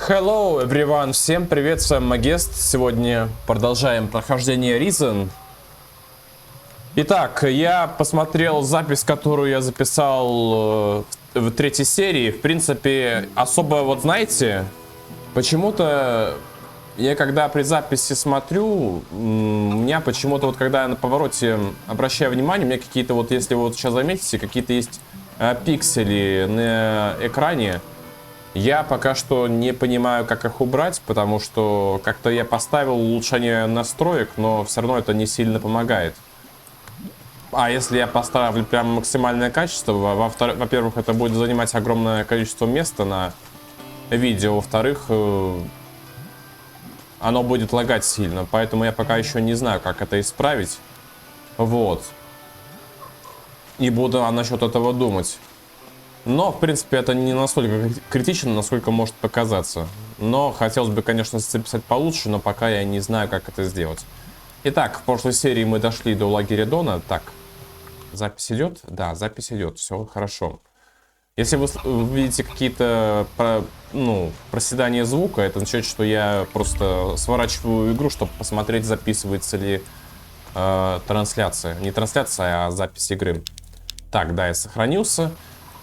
Hello, everyone! Всем привет, с вами Магест. Сегодня продолжаем прохождение Reason. Итак, я посмотрел запись, которую я записал в третьей серии. В принципе, особо, вот знаете, почему-то я когда при записи смотрю, у меня почему-то вот когда я на повороте обращаю внимание, у меня какие-то вот, если вы вот сейчас заметите, какие-то есть пиксели на экране. Я пока что не понимаю, как их убрать, потому что как-то я поставил улучшение настроек, но все равно это не сильно помогает. А если я поставлю прям максимальное качество, во-первых, это будет занимать огромное количество места на видео, во-вторых, оно будет лагать сильно, поэтому я пока еще не знаю, как это исправить. Вот. И буду насчет этого думать. Но, в принципе, это не настолько критично, насколько может показаться. Но хотелось бы, конечно, записать получше, но пока я не знаю, как это сделать. Итак, в прошлой серии мы дошли до лагеря Дона. Так, запись идет? Да, запись идет, все хорошо. Если вы видите какие-то проседания звука, это означает, что я просто сворачиваю игру, чтобы посмотреть, записывается ли трансляция. Не трансляция, а запись игры. Так, да, я сохранился.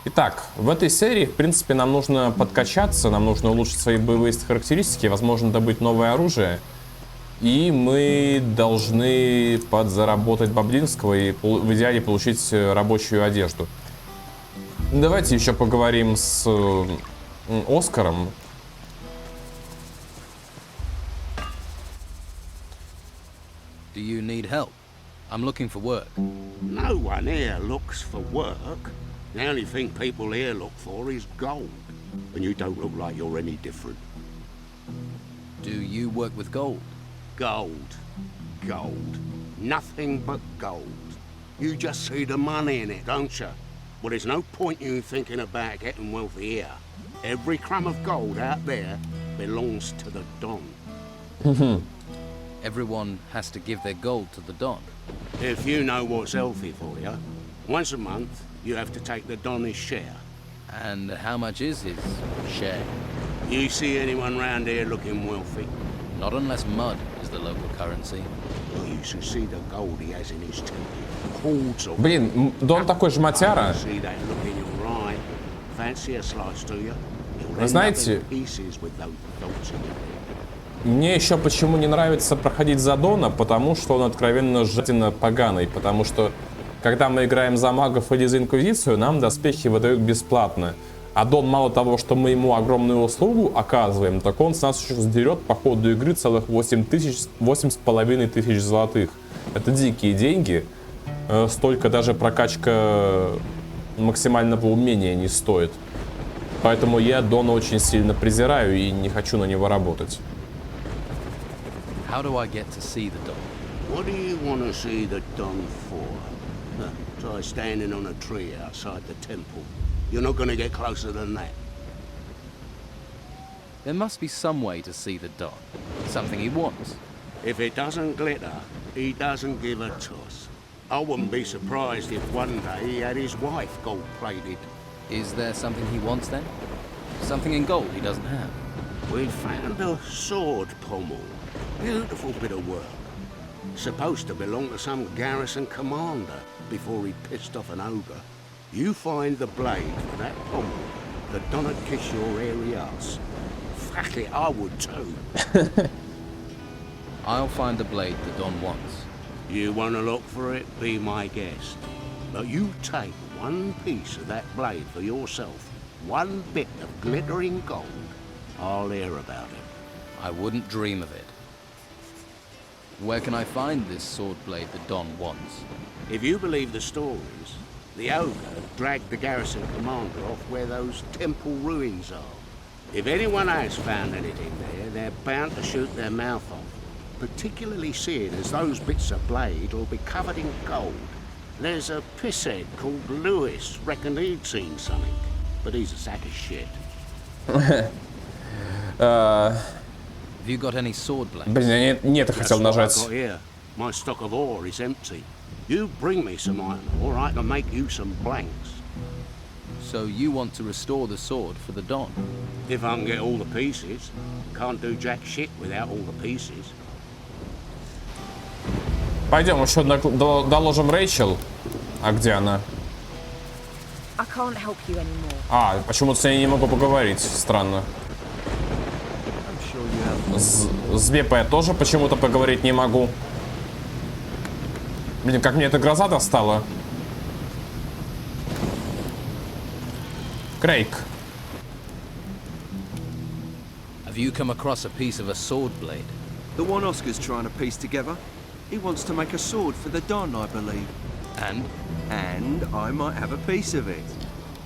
Итак, в этой серии, в принципе, нам нужно подкачаться, нам нужно улучшить свои боевые характеристики, возможно, добыть новое оружие. И мы должны подзаработать баблинского и в идеале получить рабочую одежду. Давайте еще поговорим с Оскаром. Do you need help? I'm looking for work. No one here looks for work. The only thing people here look for is gold. And you don't look like you're any different. Do you work with gold? Gold. Gold. Nothing but gold. You just see the money in it, don't you? Well, there's no point you thinking about getting wealthy here. Every crumb of gold out there belongs to the Don. Everyone has to give their gold to the Don. If you know what's healthy for you, once a month, you have to take the Don his share. And how much is his share? You see anyone round here looking wealthy? Not unless mud is the local currency. Well, you should see the gold he has in his temple. Hordes of Блин, Дон такой жмотяра. see that look in your eye. Fancy a slice, do you? Вы знаете, мне еще почему не нравится проходить за Дона, потому что он откровенно жадина поганый, потому что когда мы играем за магов или за инквизицию, нам доспехи выдают бесплатно. А Дон мало того, что мы ему огромную услугу оказываем, так он с нас еще сдерет по ходу игры целых 8,5 тысяч золотых. Это дикие деньги. Столько даже прокачка максимального умения не стоит. Поэтому я Дона очень сильно презираю и не хочу на него работать. How do I get to see the Don? What do you want to see the Don for? Try standing on a tree outside the temple. You're not going to get closer than that. There must be some way to see the Don. Something he wants. If it doesn't glitter, he doesn't give a toss. I wouldn't be surprised if one day he had his wife gold-plated. Is there something he wants then? Something in gold he doesn't have? We found a sword pommel. Beautiful bit of work. Supposed to belong to some garrison commander before he pissed off an ogre. You find the blade for that pommel, the Donna kiss your hairy ass. Fuck it, I would too. I'll find the blade the Don wants. You want to look for it, be my guest. But you take one piece of that blade for yourself, one bit of glittering gold, I'll hear about it. I wouldn't dream of it. Where can I find this sword blade the Don wants? If you believe the stories, the ogre dragged the garrison commander off where those temple ruins are. If anyone has found anything there, they're bound to shoot their mouth off. Particularly seeing as those bits of blade will be covered in gold. There's a pisshead called Lewis, reckoned he'd seen something. But he's a sack of shit. Have you got any sword blades? Блин, я не это хотел нажать. My stock of ore is empty. You bring me some iron ore, I can make you some blanks. So you want to restore the sword for the Don? If I can get all the pieces. Can't do jack shit without all the pieces. Пойдем еще доложим Рэйчел. А где она? I can't help you anymore. А, почему-то с ней не могу поговорить. Странно. С Бепой я тоже почему-то поговорить не могу. Блин, как мне эта гроза достала. Крейг. Have you come across a piece of a sword blade? The one Oscar's trying to piece together. He wants to make a sword for the Don, I believe. And? And I might have a piece of it.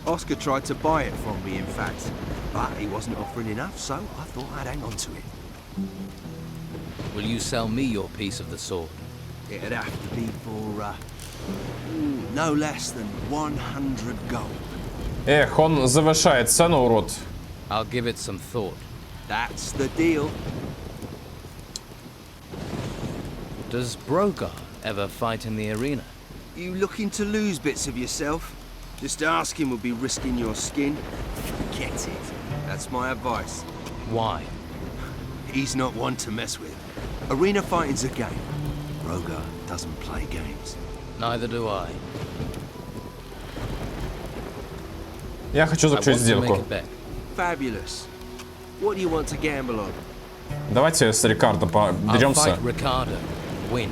Oscar tried to buy it from me, in fact. But he wasn't offering enough, so I thought I'd hang on to it. Will you sell me your piece of the sword? It'd have to be for, no less than 100 gold. Эх, он завышает цену, урод. I'll give it some thought. That's the deal. Does Brogar ever fight in the arena? You looking to lose bits of yourself? Just asking would be risking your skin. Forget it. That's my advice. Why? He's not one to mess with. Arena fighting's a game. Brogar doesn't play games. Neither do I. Я хочу I want заключить to make сделку. a bet. Fabulous. What do you want to gamble on? Давайте с Рикардо I'll подеремся. fight Ricardo. Win.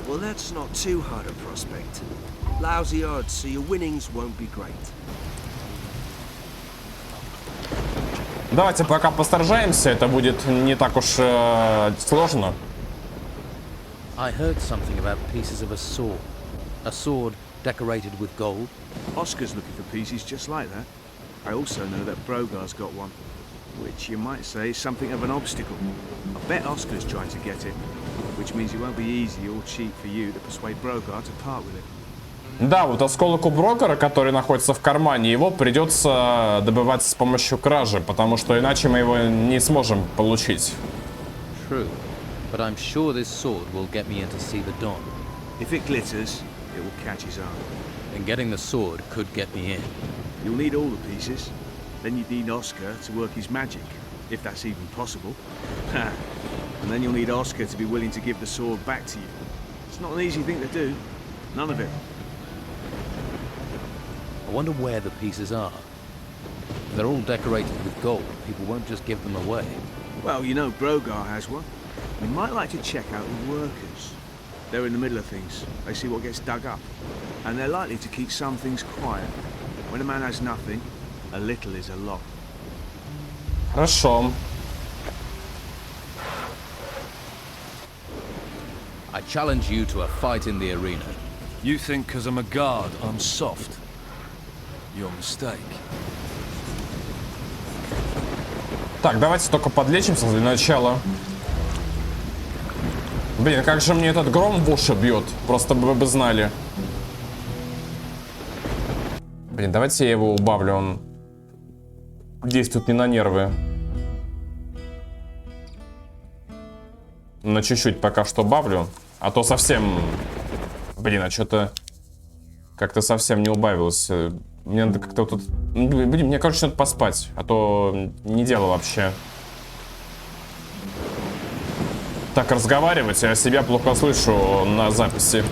Well, that's not too hard a prospect. Lousy odds, so your winnings won't be great. Давайте пока постаражаемся, это будет не так уж сложно. I heard something about pieces of a sword. A sword decorated with gold. Oscar's looking for pieces just like that. I also know that Brogar's got one, which you might say is something of an obstacle. I bet Oscar's trying to get it, which means it won't be easy or cheap for you to persuade Brogar to part with it. Да, вот осколок у Брокера, который находится в кармане, его придется добывать с помощью кражи, потому что иначе мы его не сможем получить. True, but I'm sure this sword will get me in to see the Don. If it glitters, it will catch his eye. And getting the sword could get me in. You'll need all the pieces. Then you'd need Oscar to work his magic, if that's even possible. And then you'll need Oscar to be willing to give the sword back to you. It's not an easy thing to do. None of it. I wonder where the pieces are. If they're all decorated with gold, people won't just give them away. Well, you know Brogar has one. You might like to check out the workers. They're in the middle of things. They see what gets dug up. And they're likely to keep some things quiet. When a man has nothing, a little is a lot. Хорошо. I challenge you to a fight in the arena. You think because I'm a guard, I'm soft? Your mistake. Так, давайте только подлечимся для начала. Блин, как же мне этот гром в уши бьет. Просто бы вы знали. Блин, давайте я его убавлю. Он действует не на нервы. На чуть-чуть пока что убавлю. А то совсем... Блин, а что-то... Как-то совсем не убавилось. Мне надо как-то тут... Блин, мне, короче, надо поспать. А то не дело вообще. Так разговаривать, я себя плохо слышу на записи.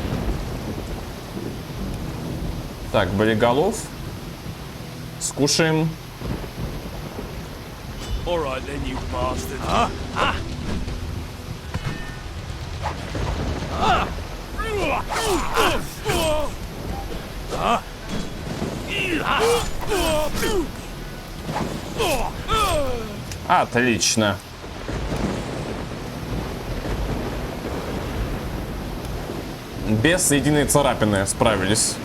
Так, болиголов. Скушаем. Alright then, you bastard. Отлично. Без единой царапины справились.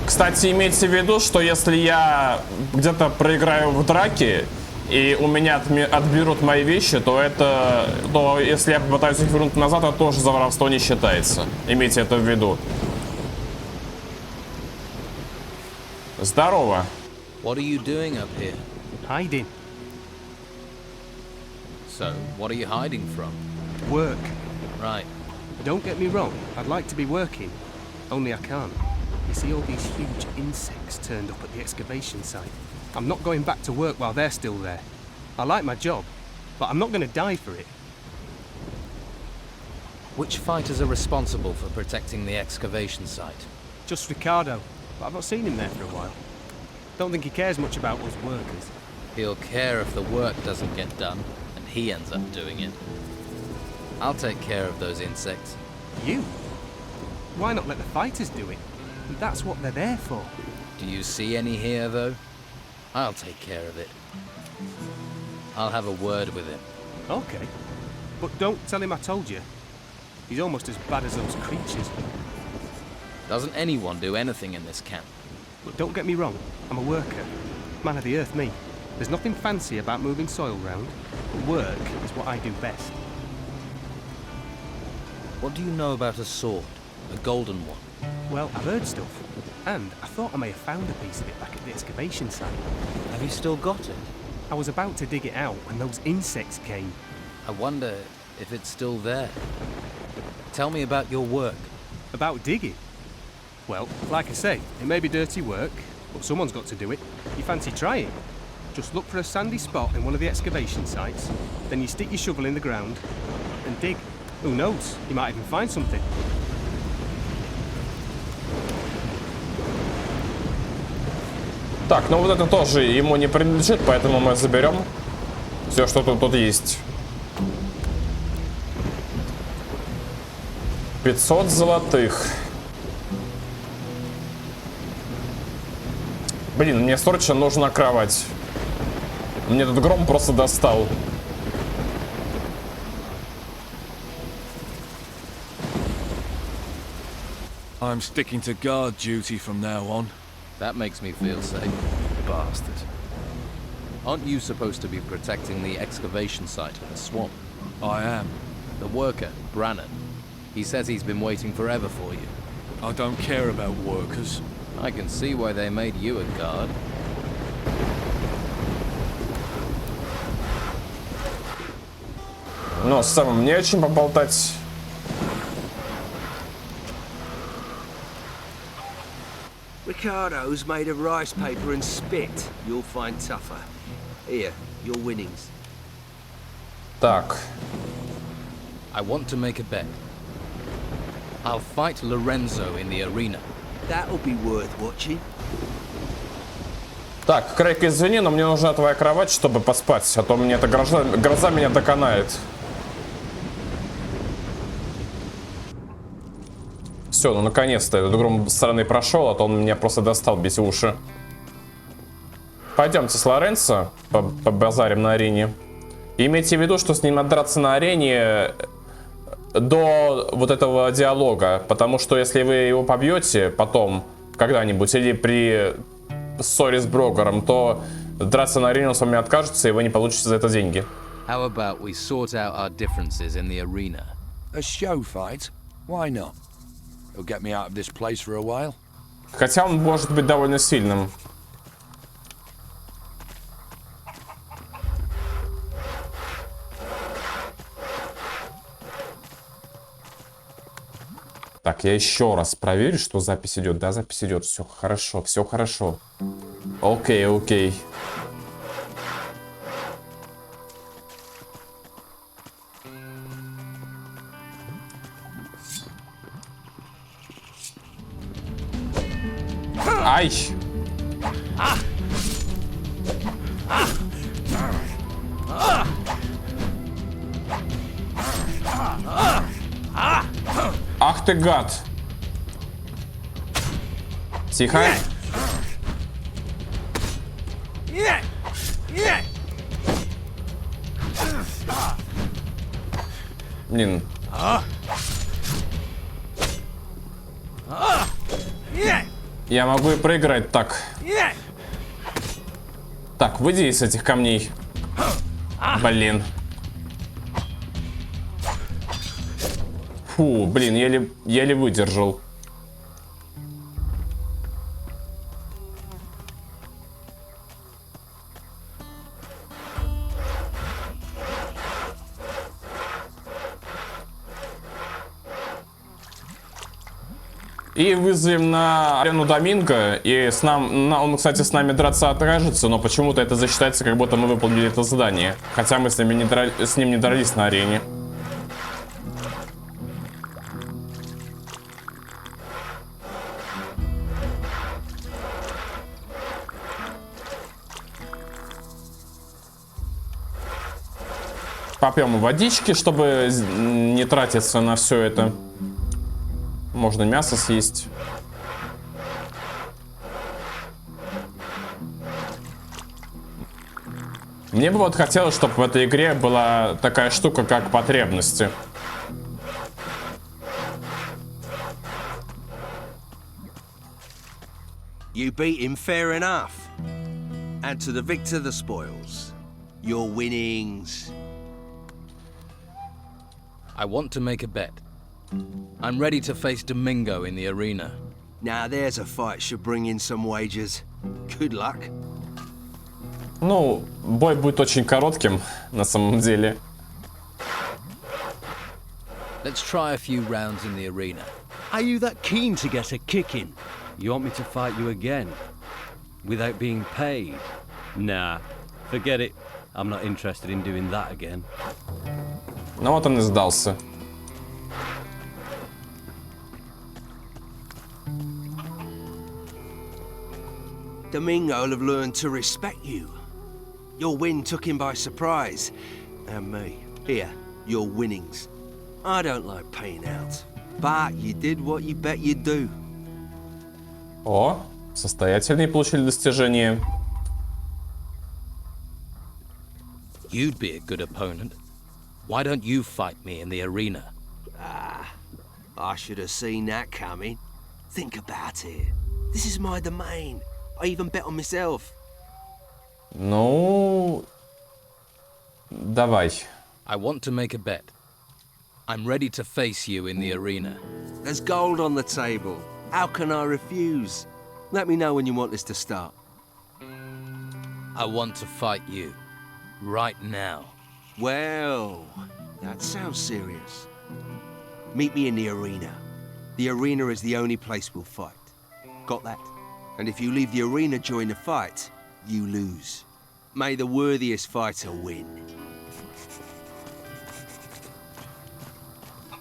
Кстати, имейте в виду, что если я где-то проиграю в драке и у меня отберут мои вещи, то если я попытаюсь их вернуть назад, это тоже за воровство не считается. Имейте это в виду. Здорово. What are you doing up here? Hiding. So, what are you hiding from? Work. Right. Don't get me wrong, I'd like to be working. Only I can't. You see all these huge insects turned up at the excavation site. I'm not going back to work while they're still there. I like my job, but I'm not going to die for it. Which fighters are responsible for protecting the excavation site? Just Ricardo, but I've not seen him there for a while. Don't think he cares much about us workers. He'll care if the work doesn't get done, and he ends up doing it. I'll take care of those insects. You? Why not let the fighters do it? That's what they're there for. Do you see any here, though? I'll take care of it. I'll have a word with him. Okay. But don't tell him I told you. He's almost as bad as those creatures. Doesn't anyone do anything in this camp? But don't get me wrong, I'm a worker. Man of the earth, me. There's nothing fancy about moving soil round. Work is what I do best. What do you know about a sword? A golden one? Well, I've heard stuff. And I thought I may have found a piece of it back at the excavation site. Have you still got it? I was about to dig it out when those insects came. I wonder if it's still there. Tell me about your work. About digging? Well, like I say, it may be dirty work, but someone's got to do it. You fancy trying? Just look for a sandy spot in one of the excavation sites, then you stick your shovel in the ground and dig. Who knows? You might even find something. Так, ну вот это тоже ему не принадлежит, поэтому мы заберем все, что тут есть. 500 золотых. Блин, мне срочно нужна кровать. Мне этот гром просто достал. I'm sticking to guard duty from now on. That makes me feel safe. Bastard. Aren't you supposed to be protecting the excavation site in the swamp? I am. The worker, Brannan. He says he's been waiting forever for you. I don't care about workers. I can see why they made you a guard. Но с самым не очень поболтать. Ricardo's made of rice paper and spit. You'll find tougher. Here, your winnings. Так. I want to make a bet. I'll fight Lorenzo in the arena. That'll be worth watching. Так, Крейг, извини, но мне нужна твоя кровать, чтобы поспать, а то мне эта гроза меня доконает. Все, ну наконец-то этот гром с стороны прошел, а то он меня просто достал без уши. Пойдемте с Лоренцо побазарим на арене. И имейте в виду, что с ним надо драться на арене до вот этого диалога, потому что если вы его побьете потом когда-нибудь или при ссоре с Брокером, то драться на арене он с вами откажется, и вы не получите за это деньги. How about we sort out our differences in the arena? A show fight? Why not? It'll get me out of this place for a while. Хотя он может быть довольно сильным. Так, я еще раз проверю, что запись идет. Да, запись идет. Все хорошо, все хорошо. Окей, окей. Ай! Ах ты гад! Тихо! Блин. Я могу и проиграть так. Так, выйди из этих камней. Блин. Фу, блин, еле выдержал. И вызовем на арену Доминго. И он, кстати, с нами драться откажется, но почему-то это засчитается, как будто мы выполнили это задание. Хотя мы с ним не дрались на арене. Попьем водички, чтобы не тратиться на все это. Можно мясо съесть. Мне бы вот хотелось, чтобы в этой игре была такая штука, как потребности. You beat him fair enough. And to the victor the spoils. Your winnings. I want to make a bet. I'm ready to face Domingo in the arena. Now there's a fight should bring in some wagers. Good luck. Ну, бой будет очень коротким, на самом деле. Let's try a few rounds in the arena. Are you that keen to get a kicking? You want me to fight you again? Without being paid? Nah, forget it. I'm not interested in doing that again. Ну вот он и сдался. Domingo will have learned to respect you. Your win took him by surprise. And me. Here, your winnings. I don't like paying out. But you did what you bet you'd do. О, состоятельные получили достижение. You'd be a good opponent. Why don't you fight me in the arena? I should have seen that coming. Think about it. This is my domain. I even bet on myself. Ну, давай. I want to make a bet. I'm ready to face you in the arena. There's gold on the table. How can I refuse? Let me know when you want this to start. I want to fight you. Right now. Well, that sounds serious. Meet me in the arena. The arena is the only place we'll fight. Got that? And if you leave the arena during the fight, you lose. May the worthiest fighter win.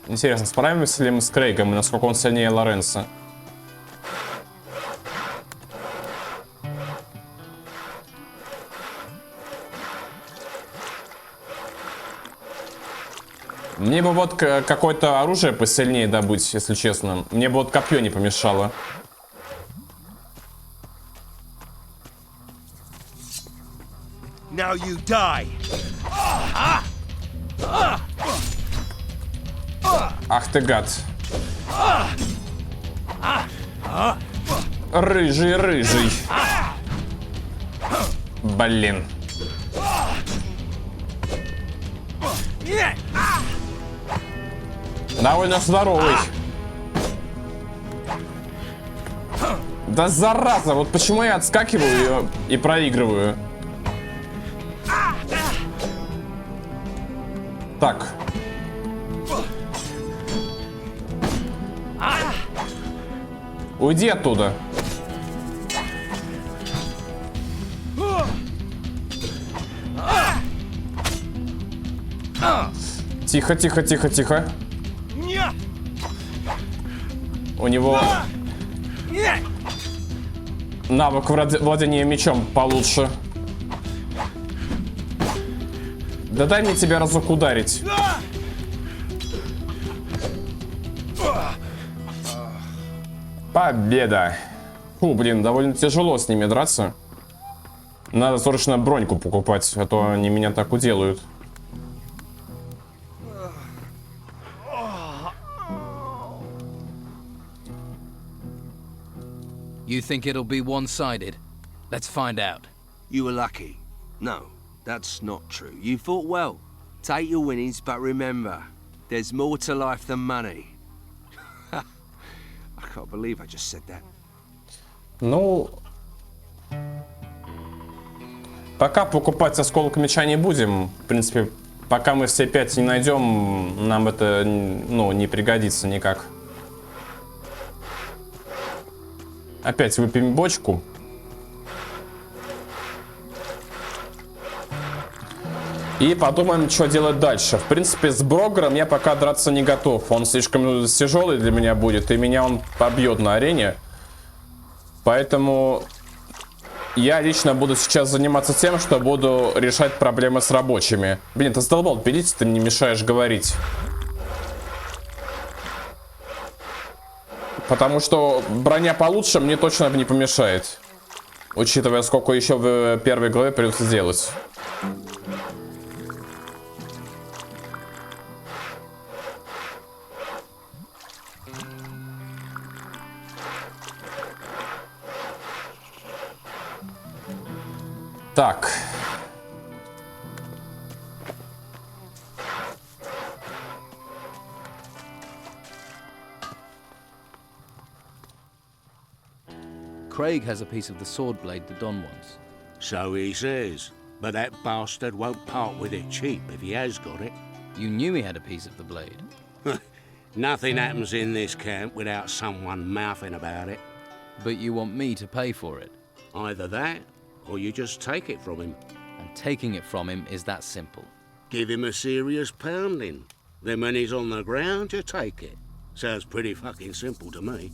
Интересно, справимся ли мы с Крейгом и насколько он сильнее Лоренса? Мне бы вот какое-то оружие посильнее добыть, если честно. Мне бы вот копье не помешало. Now you die. Ах ты гад. Рыжий, рыжий. Блин. Довольно здоровый. Да зараза, вот почему я отскакиваю и проигрываю. Так. Уйди оттуда. Тихо, тихо, тихо, тихо. У него навык владения мечом получше. Да дай мне тебя разок ударить. Победа. Фу, блин, довольно тяжело с ними драться. Надо срочно броньку покупать, а то они меня так уделают. You think it'll be one-sided? Let's find out. You were lucky. No, that's not true. You fought well. Take your winnings, but remember, there's more to life than money. I can't believe I just said that. Ну, пока покупать осколок меча не будем. В принципе, пока мы все 5 не найдем, нам это, ну, не пригодится никак. Опять выпьем бочку. И подумаем, что делать дальше. В принципе, с Брогером я пока драться не готов. Он слишком тяжелый для меня будет, и меня он побьет на арене. Поэтому я лично буду сейчас заниматься тем, что буду решать проблемы с рабочими. Блин, ты задолбал, берите, ты мне мешаешь говорить. Потому что броня получше мне точно не помешает. Учитывая, сколько еще в первой главе придется делать. Так. Craig has a piece of the sword blade the Don wants. So he says. But that bastard won't part with it cheap if he has got it. You knew he had a piece of the blade. Nothing happens in this camp without someone mouthing about it. But you want me to pay for it. Either that, or you just take it from him. And taking it from him is that simple. Give him a serious pounding. Then when he's on the ground, you take it. Sounds pretty fucking simple to me.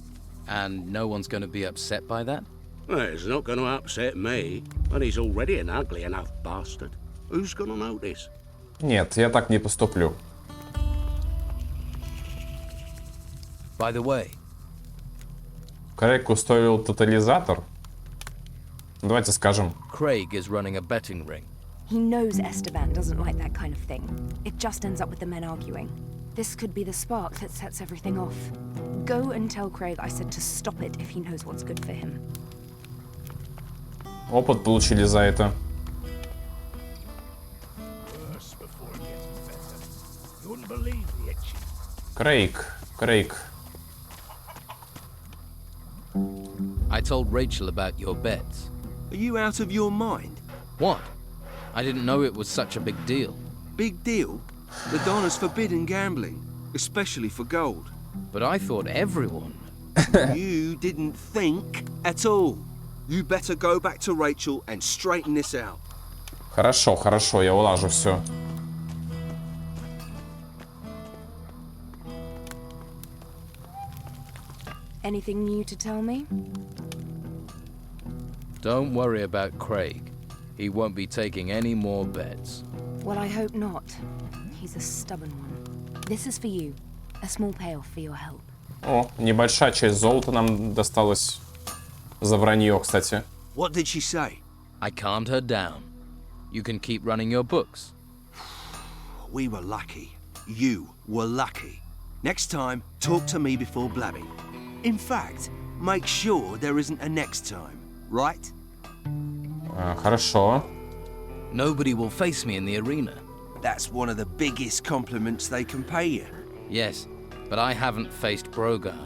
And no one's going to be upset by that? Well, it's not going to upset me, but he's already an ugly enough bastard. Who's going to notice? Нет, я так не поступлю. By the way. Крейг устроил тотализатор. Давайте скажем. Craig is running a betting ring. He knows Esteban doesn't like that kind of thing. It just ends up with the men arguing. This could be the spark that sets everything off. Go and tell Craig I said to stop it if he knows what's good for him. Опыт получили за это. Крейг. I told Rachel about your bets. Are you out of your mind? What? I didn't know it was such a big deal. Big deal? The Dona's forbidden gambling, especially for gold. But I thought everyone... You didn't think at all. You better go back to Rachel and straighten this out. Хорошо, я улажу все. Anything new to tell me? Don't worry about Craig. He won't be taking any more bets. Well, I hope not. He's a stubborn one. This is for you. A small payoff for your help. О, небольшая часть золота нам досталась за вранье, кстати. What did she say? I calmed her down. You can keep running your books. We were lucky. You were lucky. Next time, talk to me before blabbing. In fact, make sure there isn't a next time, right? Хорошо. Nobody will face me in the arena. That's one of the biggest compliments they can pay you. Yes, but I haven't faced Brogar.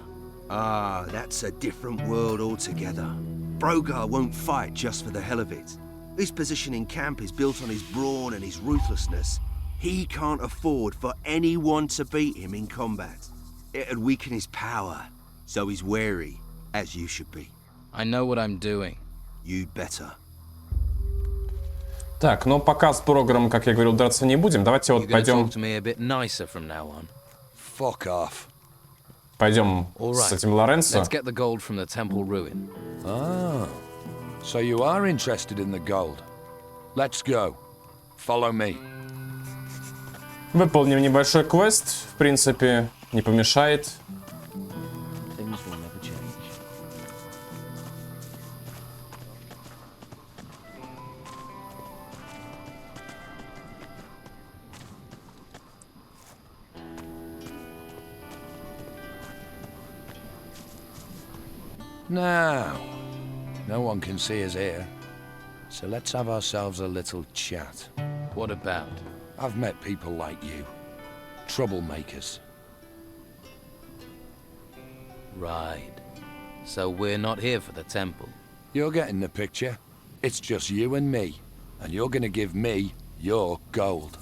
Ah, that's a different world altogether. Brogar won't fight just for the hell of it. His position in camp is built on his brawn and his ruthlessness. He can't afford for anyone to beat him in combat. It'd weaken his power, so he's wary, as you should be. I know what I'm doing. You'd better. Так, ну пока с Брогером, как я говорил, драться не будем. Давайте вот пойдем... Fuck off. Пойдем с этим Лоренцо. Let's get the gold from the temple ruin. Ah, so you are interested in the gold. Let's go. Follow me. Выполним небольшой квест. В принципе, не помешает. Now, no one can see us here, so let's have ourselves a little chat. What about? I've met people like you, troublemakers. Right. So we're not here for the temple. You're getting the picture. It's just you and me, and you're gonna give me your gold.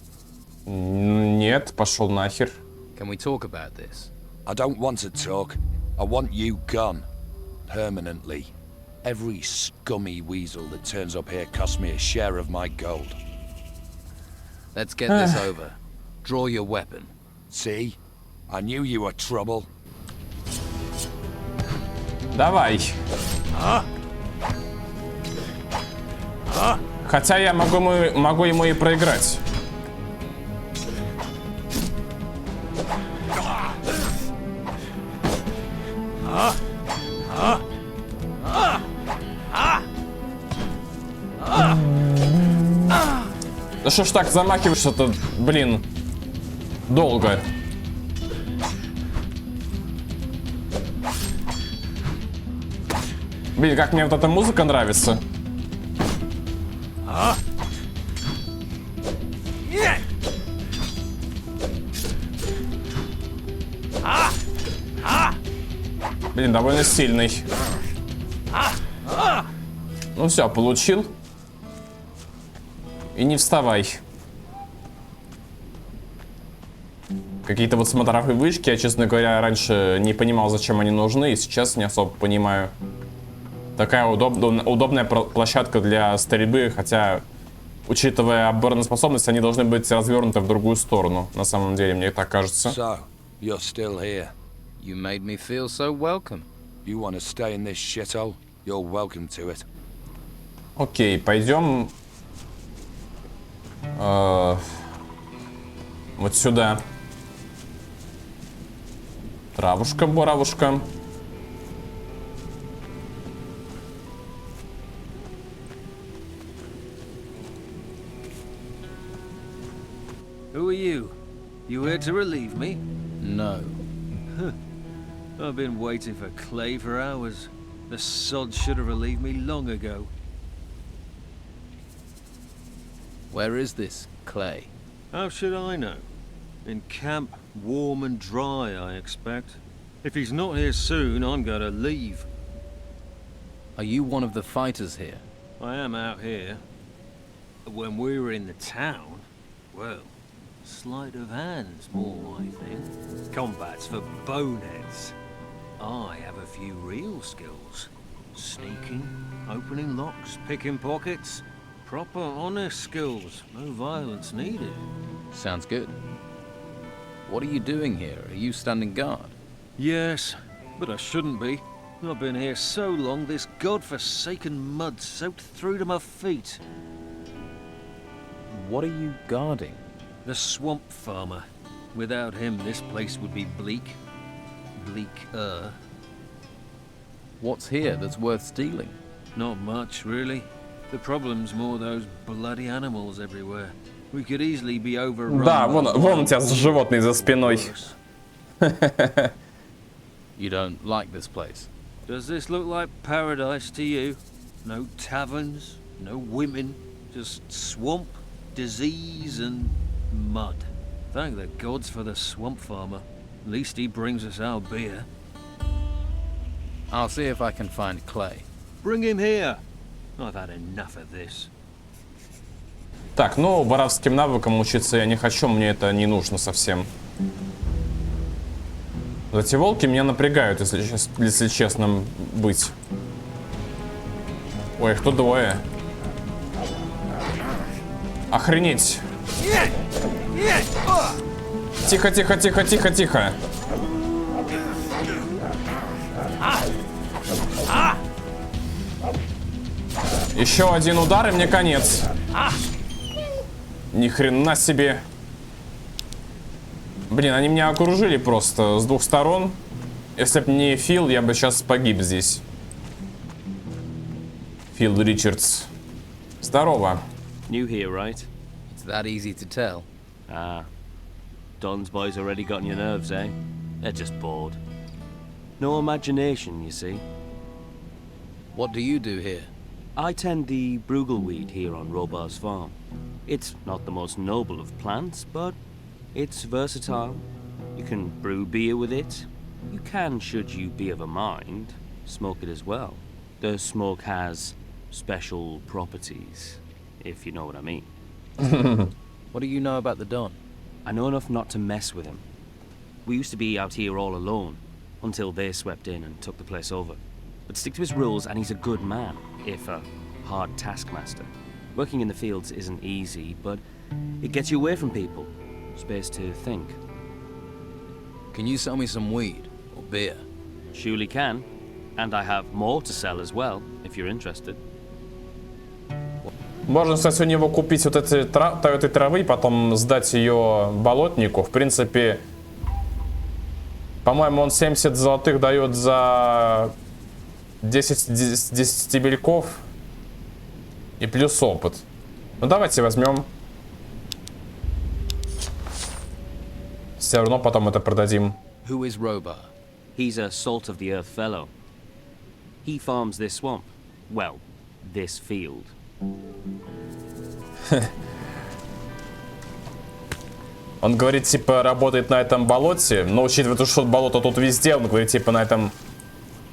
Нет, пошел нахер. Can we talk about this? I don't want to talk. I want you gone. permanently. Every scummy weasel that turns up here costs me a share of my gold. Let's get this over. Draw your weapon. See? I knew you were trouble. Давай. Хотя я могу ему и проиграть. Да что ж так замахиваешься-то, блин, долго. Блин, как мне вот эта музыка нравится. Блин, довольно сильный. Ну все, получил. И не вставай. Какие-то вот смотровые вышки, я, честно говоря, раньше не понимал, зачем они нужны, и сейчас не особо понимаю. Такая удобная площадка для стрельбы, хотя, учитывая обороноспособность, они должны быть развернуты в другую сторону. На самом деле, мне так кажется. So, you're still here. You made me feel so welcome. You want to stay in this shithole? You're welcome to it. Окей, пойдем вот сюда. Травушка, буравушка. Who are you? You here to relieve me? No. I've been waiting for Clay for hours. The sod should have relieved me long ago. Where is this Clay? How should I know? In camp, warm and dry, I expect. If he's not here soon, I'm gonna leave. Are you one of the fighters here? I am out here. When we were in the town, well, sleight of hand's more, I think. Combat's for boneheads. I have a few real skills. Sneaking, opening locks, picking pockets. Proper, honest skills. No violence needed. Sounds good. What are you doing here? Are you standing guard? Yes, but I shouldn't be. I've been here so long, this godforsaken mud soaked through to my feet. What are you guarding? The swamp farmer. Without him, this place would be bleak. Bleaker. What's here that's worth stealing? Not much, really. The problem's more those bloody animals everywhere. We could easily be overrun. Да, вон у тебя животные за спиной. You don't like this place? Does this look like paradise to you? No taverns, no women, just swamp, disease and mud. Thank the gods for the swamp farmer. At least he brings us our beer. I'll see if I can find Clay. Bring him here. I've had enough of this. Так, ну, воровским навыкам учиться я не хочу, мне это не нужно совсем. Эти волки меня напрягают, если честно быть. Ой, их тут двое. Охренеть. Тихо, тихо, тихо, тихо, тихо. Еще один удар, и мне конец. Ни хрена себе. Блин, они меня окружили просто с двух сторон. Если бы не Фил, я бы сейчас погиб здесь. Фил Ричардс. Здорово. New here, right? It's that easy to tell. Ah. Don's boys already got on your nerves, eh? They're just bored. No imagination, you see. What do you do here? I tend the bruggelweed here on Robar's farm. It's not the most noble of plants, but it's versatile. You can brew beer with it. You can, should you be of a mind, smoke it as well. The smoke has special properties, if you know what I mean. What do you know about the Don? I know enough not to mess with him. We used to be out here all alone, until they swept in and took the place over. but stick to his rules and he's a good man, if a hard taskmaster. Working in the fields isn't easy, but it gets you away from people. Space to think. Can you sell me some weed or beer? Surely can. And I have more to sell as well, if you're interested. Можно, кстати, у него купить вот этой травы и потом сдать ее болотнику. В принципе, по-моему, он 70 золотых дает за 10 стебельков и плюс опыт. Ну давайте возьмем. Все равно потом это продадим. Who is Robar? He's a salt of the earth fellow. He farms this swamp. Well, this field. Он говорит, типа, работает на этом болоте, но учитывая то, что болото тут везде, он говорит, типа, на этом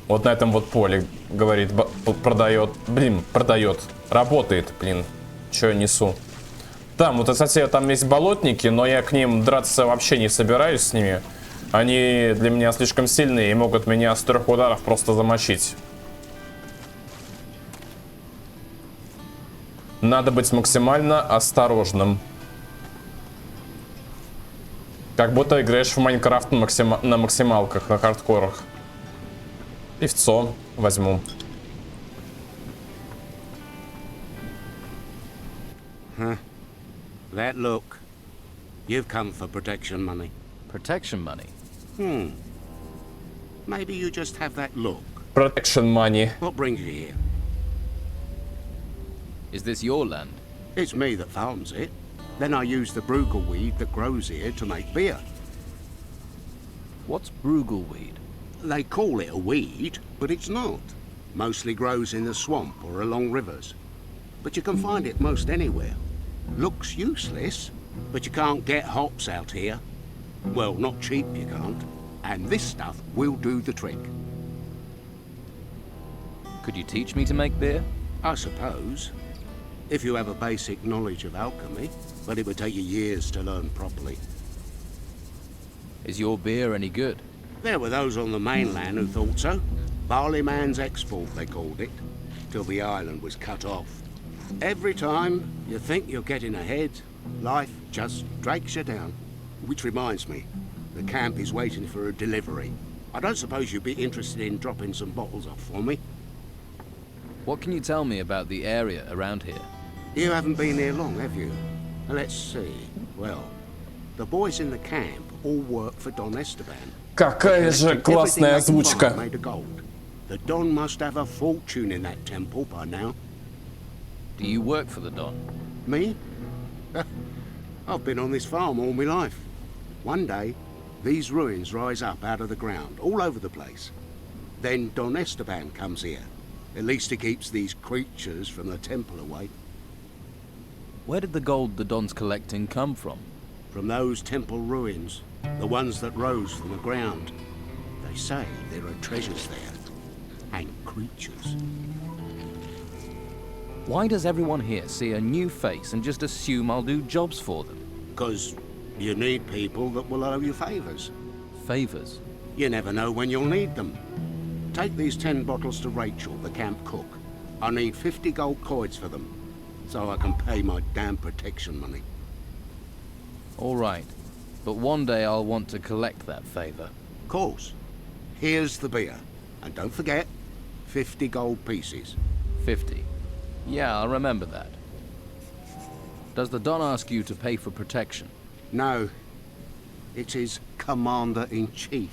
вот поле, говорит, продает, работает, что я несу. Там, вот, кстати, там есть болотники, но я к ним драться вообще не собираюсь с ними. Они для меня слишком сильные и могут меня с 3 ударов просто замочить. Надо быть максимально осторожным. Как будто играешь в Майнкрафт на максималках, на хардкорах. Певцо возьму. Huh. That look. You've come for protection money. Protection money? Maybe you just have that look. Protection money. What brings you here? Is this your land? It's me that farms it. Then I use the brugelweed that grows here to make beer. What's brugelweed? They call it a weed, but it's not. Mostly grows in the swamp or along rivers. But you can find it most anywhere. Looks useless, but you can't get hops out here. Well, not cheap you can't. And this stuff will do the trick. Could you teach me to make beer? I suppose. If you have a basic knowledge of alchemy, but it would take you years to learn properly. Is your beer any good? There were those on the mainland who thought so. Barleyman's export, they called it, till the island was cut off. Every time you think you're getting ahead, life just drags you down. Which reminds me, the camp is waiting for a delivery. I don't suppose you'd be interested in dropping some bottles off for me? What can you tell me about the area around here? You haven't been here long, have you? Let's see. Well, the boys in the camp all work for Don Esteban. Какая же классная озвучка. The Don must have a fortune in that temple by now. Do you work for the Don? Me? I've been on this farm all my life. One day, these ruins rise up out of the ground, all over the place. Then Don Esteban comes here. At least he keeps these creatures from the temple away. Where did the gold the Don's collecting come from? From those temple ruins, the ones that rose from the ground. They say there are treasures there, and creatures. Why does everyone here see a new face and just assume I'll do jobs for them? 'Cause you need people that will owe you favors. Favors? You never know when you'll need them. Take these 10 bottles to Rachel, the camp cook. I need 50 gold coins for them, so I can pay my damn protection money. All right, but one day I'll want to collect that favor. Of course. Here's the beer. And don't forget, 50 gold pieces. 50. Yeah, I'll remember that. Does the Don ask you to pay for protection? No. It's his commander-in-chief.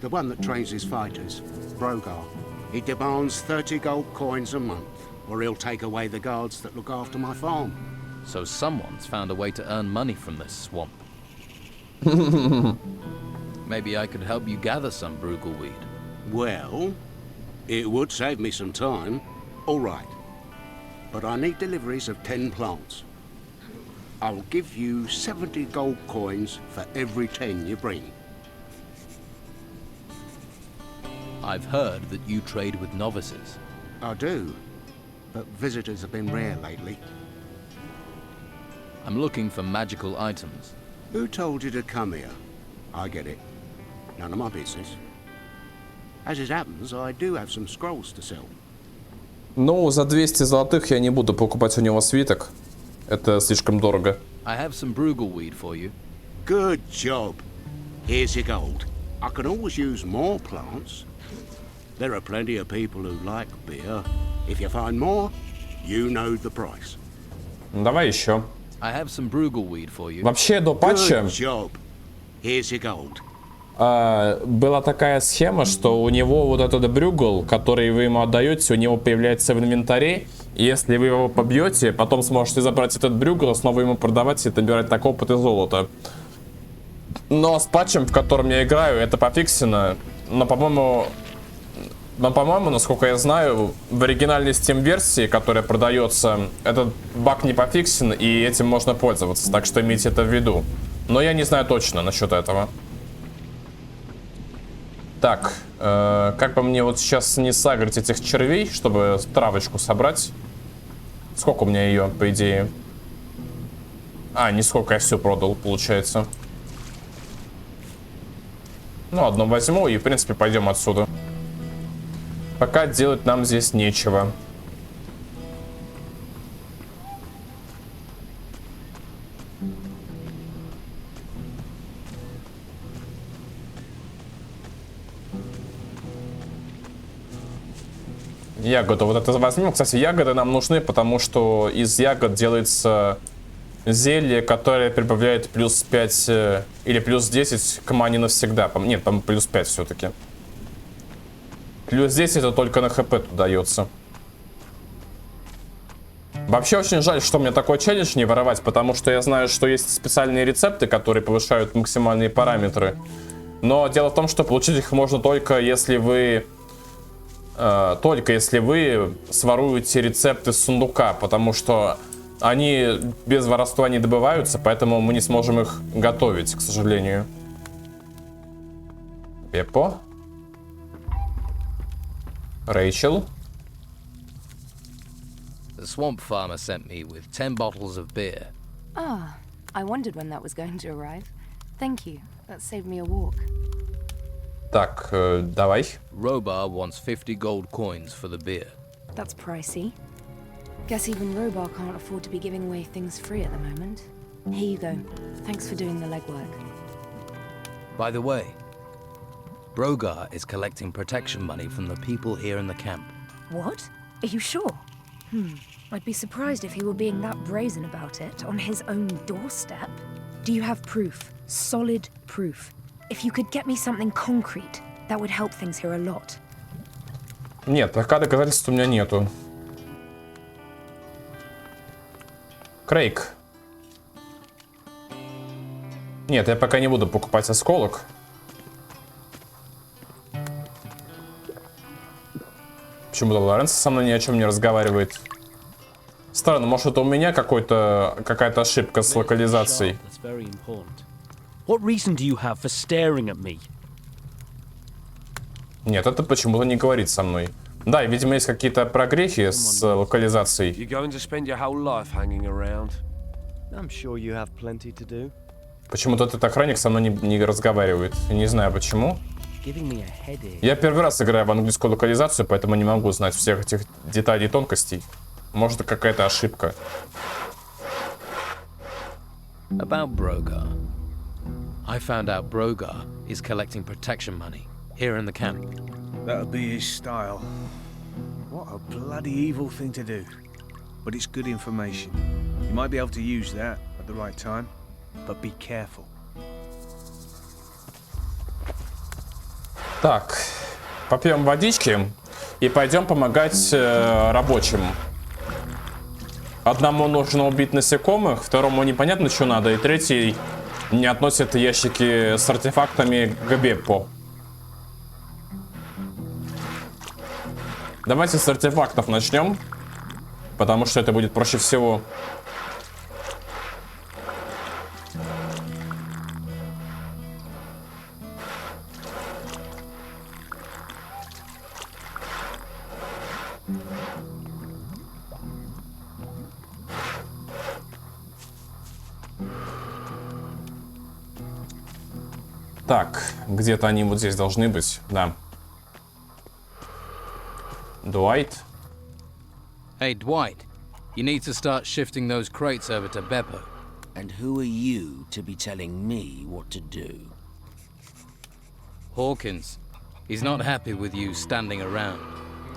The one that trains his fighters, Brogar. He demands 30 gold coins a month, or he'll take away the guards that look after my farm. So someone's found a way to earn money from this swamp. Maybe I could help you gather some brugelweed. Well, it would save me some time. All right. But I need deliveries of 10 plants. I'll give you 70 gold coins for every 10 you bring. I've heard that you trade with novices. I do, but visitors have been rare lately. I'm looking for magical items. Who told you to come here? I get it. None of my business. As it happens, I do have some scrolls to sell. Ну, за 200 золотых я не буду покупать у него свиток. Это слишком дорого. I have some brugleweed for you. Good job. Here's your gold. I can always use more plants. There are plenty of people who like beer. If you find more, you know the price. Давай еще. I have some brugleweed for you. Вообще до патча Good job. Here's your gold. была такая схема, что у него вот этот брюгл, который вы ему отдаете, у него появляется в инвентаре. И если вы его побьете, потом сможете забрать этот брюгл, снова ему продавать и набирать так опыт и золото. Но с патчем, в котором я играю, это пофиксено. Но, по-моему, насколько я знаю, в оригинальной Steam версии, которая продается, этот баг не пофиксен, и этим можно пользоваться. Так что имейте это в виду. Но я не знаю точно насчет этого. Так, как бы мне вот сейчас не сагрить этих червей, чтобы травочку собрать. Сколько у меня ее, по идее? А, не сколько, я все продал, получается. Ну, одно возьму и, в принципе, пойдем отсюда. Пока делать нам здесь нечего. Ягоду вот это возьмем. Кстати, ягоды нам нужны, потому что из ягод делается зелье, которое прибавляет плюс 5 или плюс 10 к мане навсегда. Нет, там плюс 5 все-таки. Плюс 10 это только на хп тут дается. Вообще очень жаль, что мне такой челлендж не воровать, потому что я знаю, что есть специальные рецепты, которые повышают максимальные параметры. Но дело в том, что получить их можно только если вы своруете рецепты с сундука, потому что они без воровства не добываются, поэтому мы не сможем их готовить, к сожалению. Пеппо. Рэйчел. The swamp farmer sent me with 10 bottles of beer. Ah, I wondered when that was going to arrive. Thank you. That saved me a walk. Так, давай. Robar wants 50 gold coins for the beer. That's pricey. Guess even Robar can't afford to be giving away things free at the moment. Here you go. Thanks for doing the legwork. By the way, Brogar is collecting protection money from the people here in the camp. What? Are you sure? I'd be surprised if he were being that brazen about it on his own doorstep. Do you have proof? Solid proof? If you could get me something concrete, that would help things here a lot. Нет, пока доказательств у меня нету. Крейг. Нет, я пока не буду покупать осколок. Почему-то Лоренцо со мной ни о чем не разговаривает. Странно, может это у меня какая-то ошибка с локализацией. Нет, это почему-то не говорит со мной. Да, и, видимо, есть какие-то прогрехи с локализацией. Почему-то этот охранник со мной не разговаривает. Не знаю почему. Я первый раз играю в английскую локализацию, поэтому не могу знать всех этих деталей и тонкостей. Может, какая-то ошибка. About Brogar. I found out Brogar is collecting protection money here in the camp. That'll be his style. What a bloody evil thing to do. But it's good information. You might be able to use that at the right time, but be careful. Так, попьем водички и пойдем помогать рабочим. Одному нужно убить насекомых, второму непонятно, что надо, и третий не относит ящики с артефактами к Беппо. Давайте с артефактов начнем, потому что это будет проще всего. Так, где-то они вот здесь должны быть, да. Дуайт. Hey, Dwight. You need to start shifting those crates over to Beppo. And who are you to be telling me what to do? Hawkins. He's not happy with you standing around.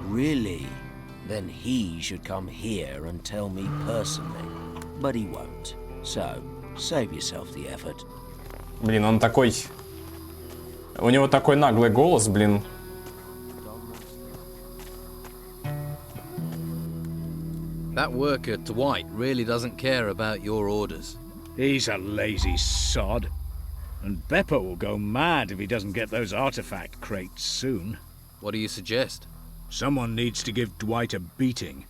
Really? Then he should come here and tell me personally. But he won't. So, save yourself the effort. Блин, он такой... У него такой наглый голос, блин. That worker, Dwight, really doesn't care about your orders. He's a lazy sod. And Beppo will go mad if he doesn't get those artifact crates soon. What do you suggest? Someone needs to give Dwight a beating.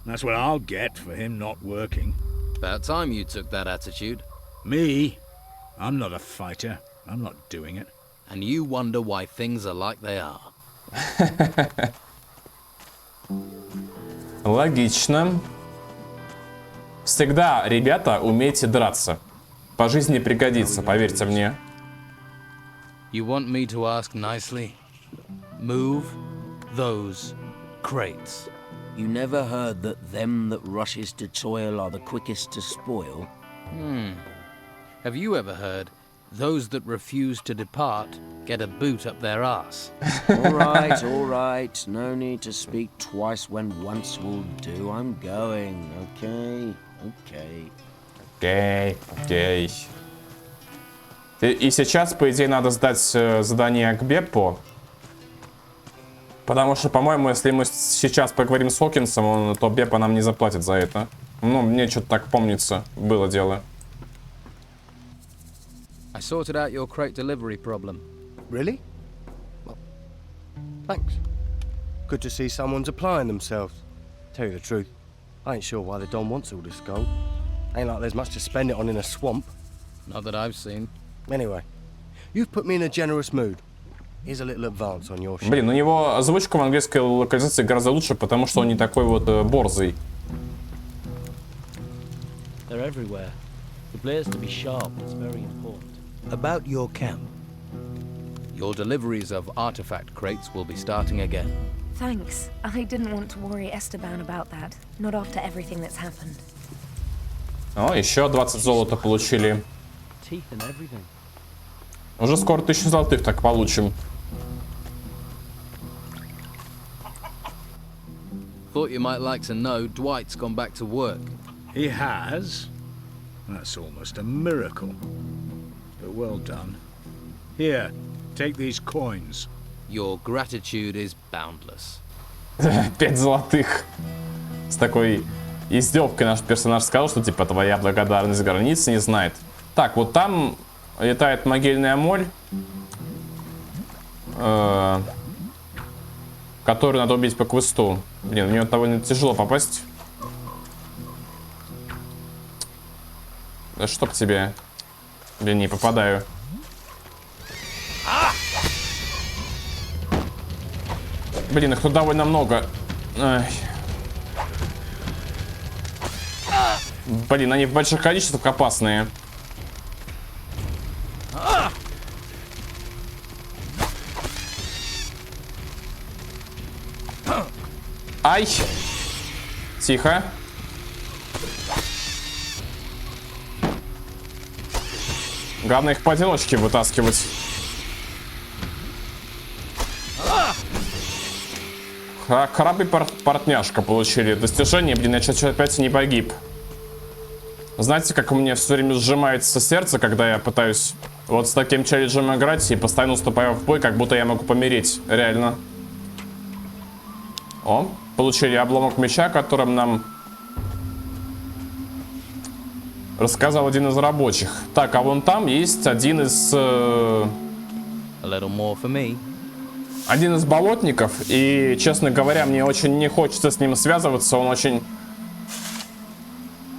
That's what I'll get for him not working. About time you took that attitude. Me? I'm not a fighter. I'm not doing it. And you wonder why things are like they are. Логично. Всегда, ребята, умейте драться. По жизни пригодится, поверьте мне. You want me to ask nicely? Move those crates. You never heard that them that rushes to toil are the quickest to spoil? Have you ever heard those that refuse to depart get a boot up their arse? All right. No need to speak twice when once will do. I'm going, okay? Окей. И сейчас, по идее, надо сдать задание к Беппо. Потому что, по-моему, если мы сейчас поговорим с Хокинсом, то Беппо нам не заплатит за это. Ну, мне что-то так помнится, было дело. I sorted out your crate delivery problem. Really? Well, thanks. Good to see someone's applying themselves. Tell you the truth, I ain't sure why the Don wants all this gold. Ain't like there's much to spend it on in a swamp. Not that I've seen. Anyway, you've put me in a generous mood. Here's a little advance on your shit. Блин, у него озвучка в английской локализации гораздо лучше, потому что он не такой вот борзый. They're everywhere. The blade's to be sharp. It's very important. About your camp. Your deliveries of artifact crates will be starting again. Thanks. I didn't want to worry Esteban about that. Not after everything that's happened. О, еще 20 золота получили. Teeth and everything. Уже скоро 1000 золотых так получим. Thought you might like to know Dwight's gone back to work. He has? That's almost a miracle. But well done. Here, take these coins. Your gratitude is boundless. 5 золотых. С такой издевкой наш персонаж сказал, что типа твоя благодарность границ не знает. Так, вот там летает могильная моль, которую надо убить по квесту. Блин, в нее довольно тяжело попасть. Да чтоб тебе. Блин, не попадаю. Блин, их тут довольно много. Ай. Блин, они в больших количествах опасные. Ай! Тихо. Главное их поодиночке вытаскивать. Храбрый партняшка получили достижение. Блин, я чуть опять не погиб. Знаете, как у меня все время сжимается сердце, когда я пытаюсь вот с таким челленджем играть и постоянно уступаю в бой, как будто я могу помереть. Реально. О, получили обломок меча, которым нам рассказал один из рабочих. Так, а вон там есть один из... Один из болотников. И, честно говоря, мне очень не хочется с ним связываться. Он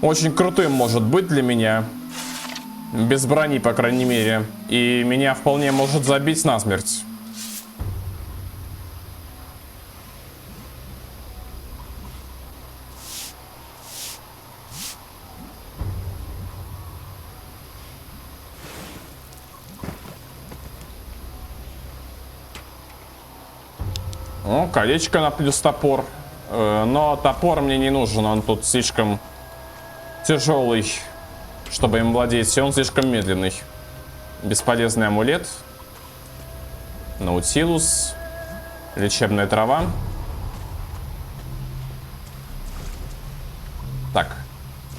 очень крутым может быть для меня. Без брони, по крайней мере. И меня вполне может забить насмерть. О, колечко на плюс топор. Но топор мне не нужен, он тут слишком тяжелый, чтобы им владеть, и он слишком медленный. Бесполезный амулет. Наутилус. Лечебная трава. Так,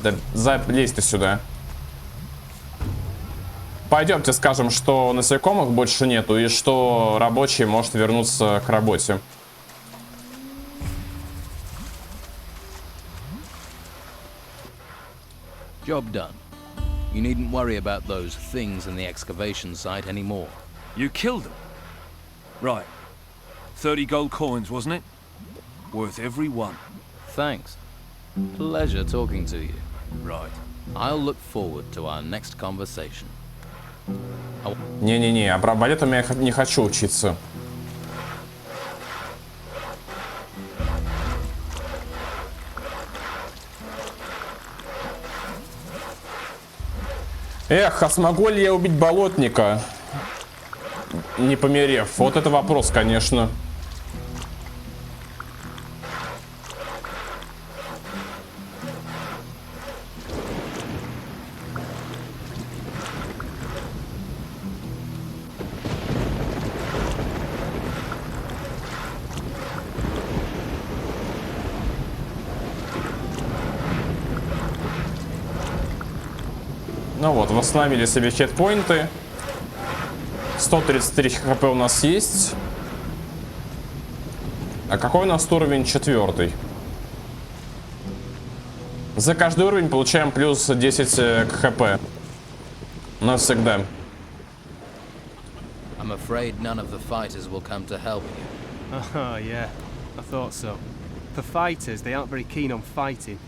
да, залезьте сюда. Пойдемте скажем, что насекомых больше нету и что рабочий может вернуться к работе. Job done. You needn't worry about those things in the excavation site anymore. You killed them? Right. 30 gold coins, wasn't it? Worth every one. Thanks. Pleasure talking to you. Right. I'll look forward to our next conversation. Не-не-не, а про балетом я не хочу учиться. Эх, а смогу ли я убить болотника, не померев? Вот это вопрос, конечно. Ну вот, восстановили себе хитпоинты. 133 хп у нас есть. А какой у нас уровень? 4. За каждый уровень получаем плюс 10 к хп. Навсегда. I'm afraid none of the fighters will come to help you. Oh, yeah. I thought so. For fighters, they aren't very keen on fighting.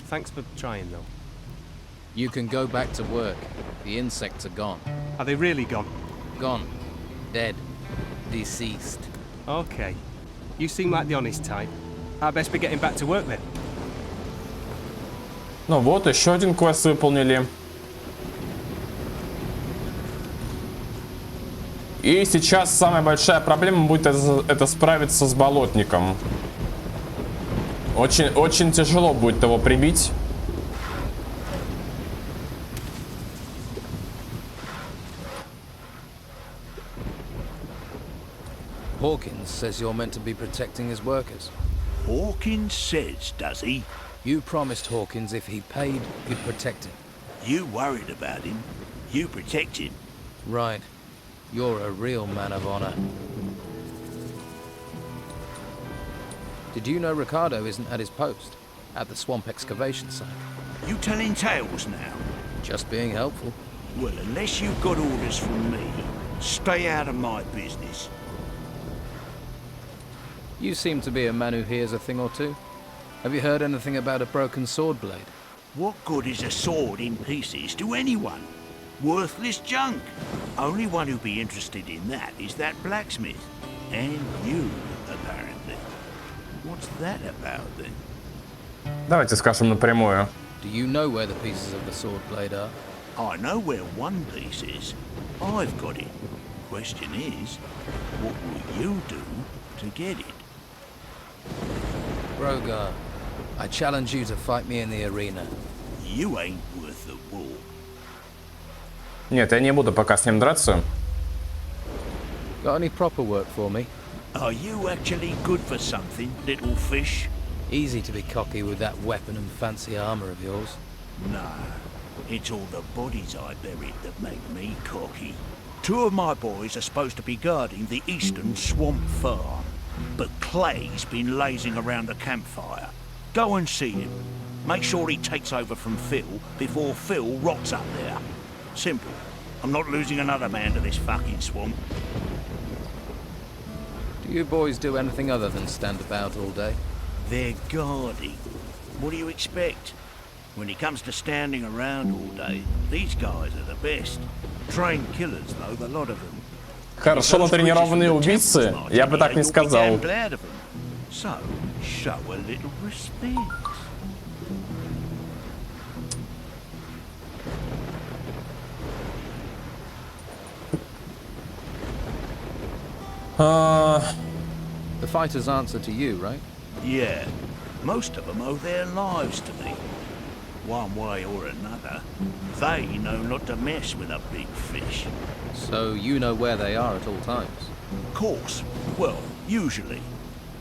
Thanks for trying, though. You can go back to work. The insects are gone. Are they really gone? Gone. Dead. Deceased. Okay. You seem like the honest type. I'd best be getting back to work then. Ну вот, еще один квест выполнили. И сейчас самая большая проблема будет это справиться с болотником. Очень тяжело будет его прибить. Hawkins says you're meant to be protecting his workers. Hawkins says, does he? You promised Hawkins if he paid, you'd protect him. You worried about him. You protect him. Right. You're a real man of honor. Did you know Ricardo isn't at his post? At the swamp excavation site? You telling tales now? Just being helpful. Well, unless you've got orders from me, stay out of my business. You seem to be a man who hears a thing or two. Have you heard anything about a broken sword blade? What good is a sword in pieces to anyone? Worthless junk. Only one who'd be interested in that is that blacksmith. And you, apparently. What's that about, then? Давайте скажем напрямую. Do you know where the pieces of the sword blade are? I know where one piece is. I've got it. Question is, what will you do to get it? Rogar, I challenge you to fight me in the arena. You ain't worth the war. Нет, я не буду пока с ним драться. Got any proper work for me? Are you actually good for something, little fish? Easy to be cocky with that weapon and fancy armor of yours. No, it's all the bodies I buried that make me cocky. 2 of my boys are supposed to be guarding the eastern swamp farm, but Clay's been lazing around the campfire. Go and see him. Make sure he takes over from Phil before Phil rots up there. Simple. I'm not losing another man to this fucking swamp. Do you boys do anything other than stand about all day? They're guarding. What do you expect? When it comes to standing around all day, these guys are the best. Trained killers, though, the lot of them. Хорошо натренированные убийцы, я бы так не сказал. So, show a little respect. The fighters answer to you, right? Yeah. Most of them owe their lives to me. One way or another. They know not to mess with a big fish. So you know where they are at all times? Of course. Well, usually.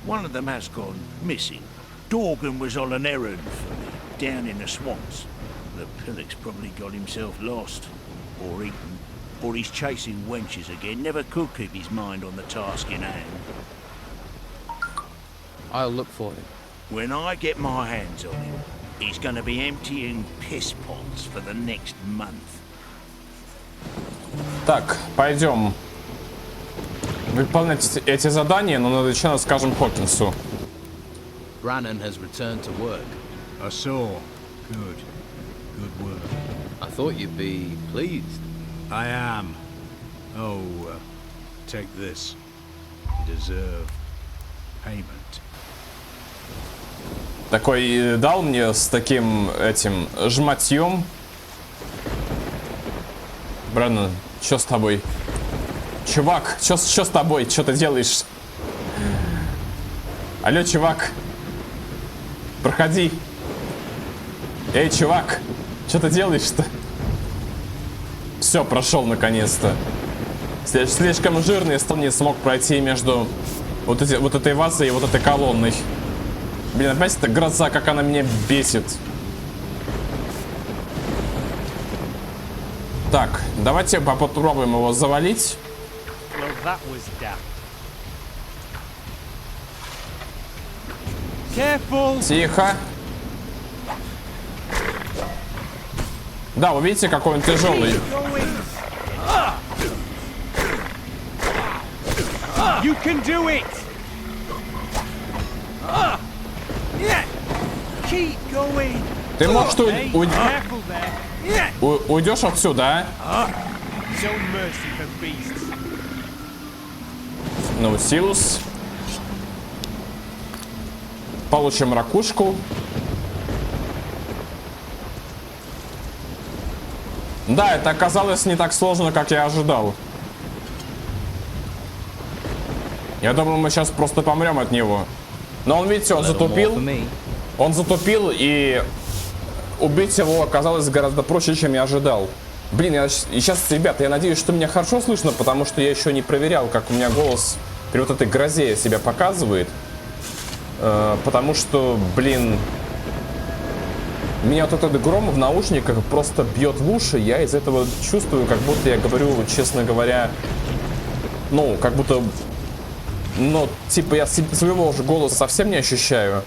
One of them has gone missing. Dorgan was on an errand for me, down in the swamps. The pillock's probably got himself lost. Or eaten. Or he's chasing wenches again. Never could keep his mind on the task in hand. I'll look for him. When I get my hands on him, he's gonna be emptying piss pots for the next month. Так, пойдем выполнять эти задания, но сначала скажем Хокинсу. Brannan has returned to work. I saw. Good. Good work. I thought you'd be pleased. I am. Oh, take this. You deserve payment. Такой дал мне с таким этим жматьем. Брэннон, что с тобой? Чувак, что с тобой? Что ты делаешь? Алло, чувак. Проходи. Эй, чувак, что ты делаешь-то? Все, прошел наконец-то. Слишком жирный, не смог пройти между вот этой вазой и вот этой колонной. Блин, опять эта гроза, как она меня бесит. Так, давайте попробуем его завалить. Тихо. Да, вы видите, какой он тяжелый. You can do it. Keep going. Ты, может, уйдешь отсюда, а? Наутилус. Получим ракушку. Да, это оказалось не так сложно, как я ожидал. Я думаю, мы сейчас просто помрем от него. Но он, видите, он затупил. Он затупил, и убить его оказалось гораздо проще, чем я ожидал. Блин, и сейчас, ребята, я надеюсь, что меня хорошо слышно, потому что я еще не проверял, как у меня голос при вот этой грозе себя показывает. Потому что, блин, меня вот этот гром в наушниках просто бьет в уши. Я из этого чувствую, как будто я говорю, честно говоря, ну, как будто, ну, типа я своего же голоса совсем не ощущаю,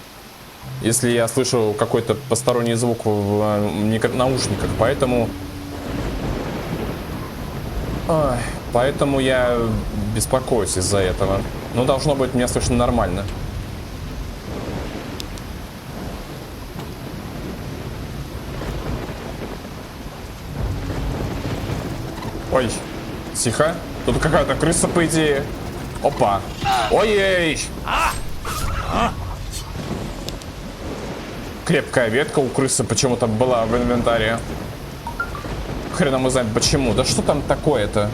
если я слышу какой-то посторонний звук в наушниках. Поэтому я беспокоюсь из-за этого. Но должно быть меня слышно нормально. Ой, тихо. Тут какая-то крыса, по идее. Опа. Ой-ей. Крепкая ветка у крысы почему-то была в инвентаре. Хрена мы знаем почему. Да что там такое-то?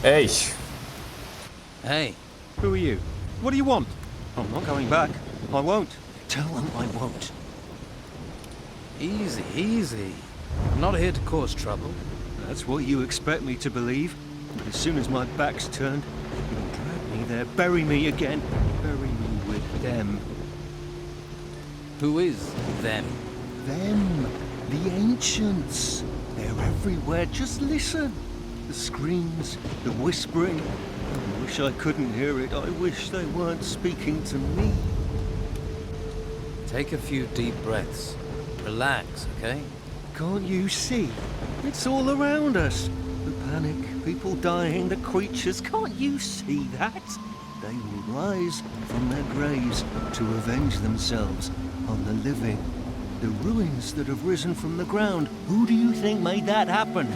Эй! Hey. Who are you? What do you want? I'm not going back. I won't. Tell them I won't. Easy, easy. I'm not here to cause trouble. That's what you expect me to believe. But as soon as my back's turned, you'll drag me there, bury me again. Bury me with them. Who is them? Them. The ancients. They're everywhere. Just listen. The screams, the whispering. I wish I couldn't hear it. I wish they weren't speaking to me. Take a few deep breaths. Relax, okay? Can't you see? It's all around us. The panic, people dying, the creatures. Can't you see that? They will rise from their graves to avenge themselves on the living. The ruins that have risen from the ground. Who do you think made that happen?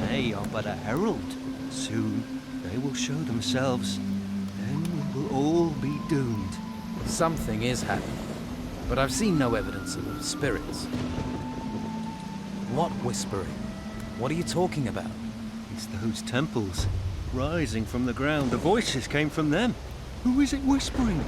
They are but a herald. Soon they will show themselves. Then we will all be doomed. Something is happening, but I've seen no evidence of spirits. What whispering? What are you talking about? It's those temples rising from the ground. The voices came from them. Who is it whispering?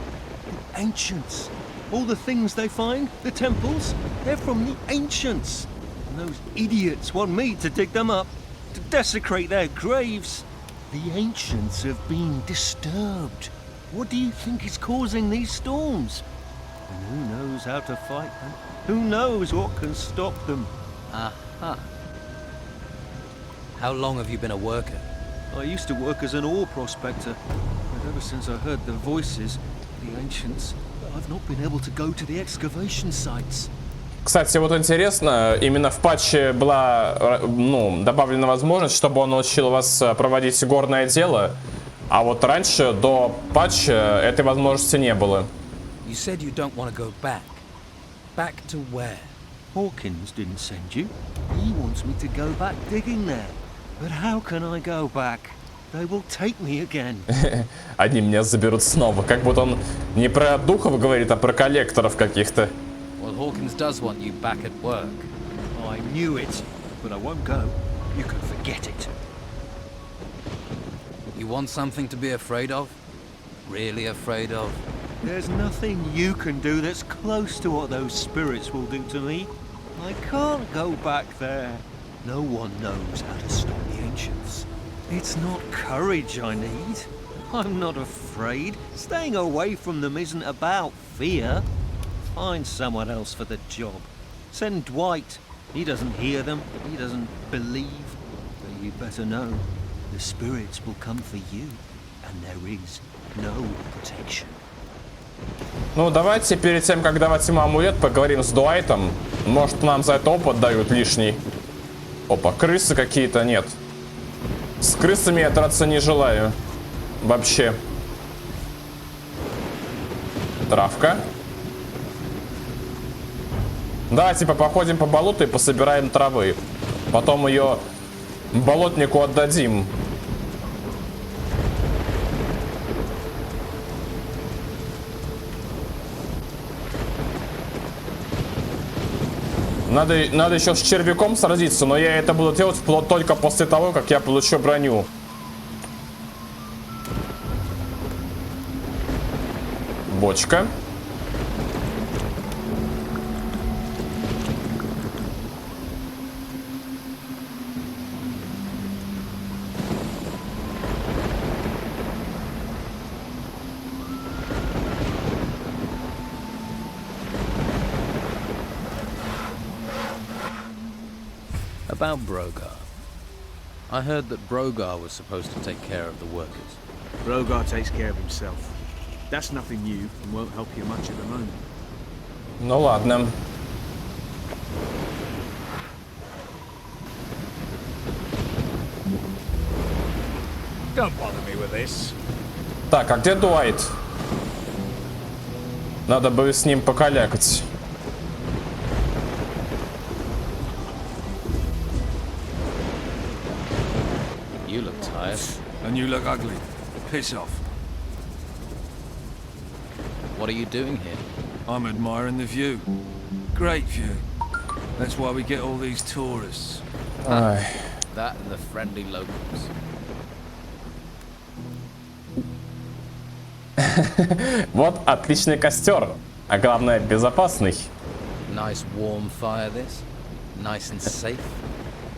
The ancients. All the things they find, the temples, they're from the ancients. And those idiots want me to dig them up, to desecrate their graves. The ancients have been disturbed. What do you think is causing these storms? And who knows how to fight them? Who knows what can stop them? Aha. How long have you been a worker? I used to work as an ore prospector, but ever since I heard the voices, the ancients, I've not been able to go to the excavation sites. Кстати, вот интересно, именно в патче была, добавлена возможность, чтобы он научил вас проводить горное дело, а вот раньше, до патча, этой возможности не было. You said you don't want to go back. Back to where? Hawkins didn't send you. He wants me to go back digging there. But how can I go back? They will take me again. Они меня заберут снова. Как будто он не про духов говорит, а про коллекторов каких-то. Well, Hawkins does want you back at work. I knew it, but I won't go. You can forget it. You want something to be afraid of? Really afraid of? There's nothing you can do that's close to what those spirits will do to me. I can't go back there. No one knows how to stop the ancients. It's not courage I need. I'm not afraid. Staying away from them isn't about fear. Find someone else for the job. Send Dwight. He doesn't hear them. He doesn't believe. But you better know, the spirits will come for you. And there is no protection. Ну, давайте перед тем, как давать ему амулет, поговорим с Дуайтом. Может, нам за это опыт дают лишний. Опа, крысы какие-то, нет. С крысами я драться не желаю. Вообще. Травка. Да, типа походим по болоту и пособираем травы. Потом ее болотнику отдадим. Надо еще с червяком сразиться, но я это буду делать только после того, как я получу броню. Бочка. About Brogar. I heard that Brogar was supposed to take care of the workers. Brogar takes care of himself. That's nothing new and won't help you much at the moment. Ну ладно. Don't bother me with this. Так, а где Дуайт? Надо бы с ним покалякать. You look tired. And you look ugly. Piss off. What are you doing here? I'm admiring the view. Great view. That's why we get all these tourists. That and the friendly locals. Вот отличный костер, а главное безопасный. Nice warm fire this. Nice and safe.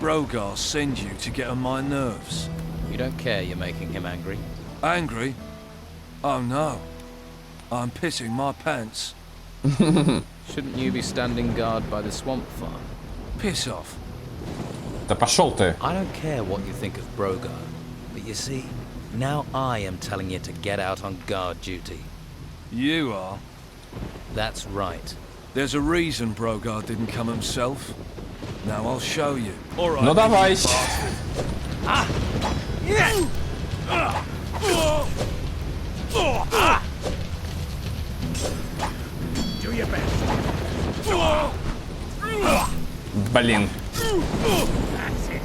Brogar send you to get on my nerves. You don't care you're making him angry? Angry? Oh no. I'm pissing my pants. Shouldn't you be standing guard by the swamp farm? Piss off. Да пошел ты. I don't care what you think of Brogar, but you see, now I am telling you to get out on guard duty. You are? That's right. There's a reason Brogar didn't come himself. Now I'll show you. All right. Ну давай. Do your best. Блин. That's it.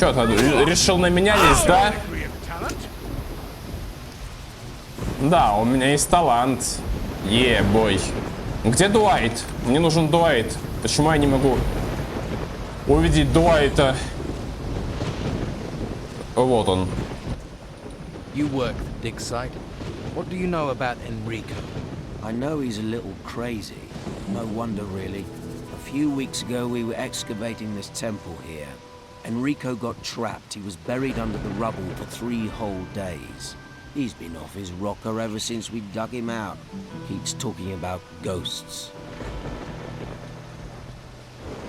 Чё ты решил на меня лезть, да? Да, у меня есть талант. Бой. Где Дуайт? Мне нужен Дуайт. Почему я не могу увидеть Дуайта? Вот он. You work the dig site. What do you know about Enrico? I know he's a little crazy. No wonder, really. A few weeks ago, we were excavating this temple here. Enrico got trapped. He was buried under the rubble for 3 whole days. He's been off his rocker ever since we dug him out. Keeps talking about ghosts.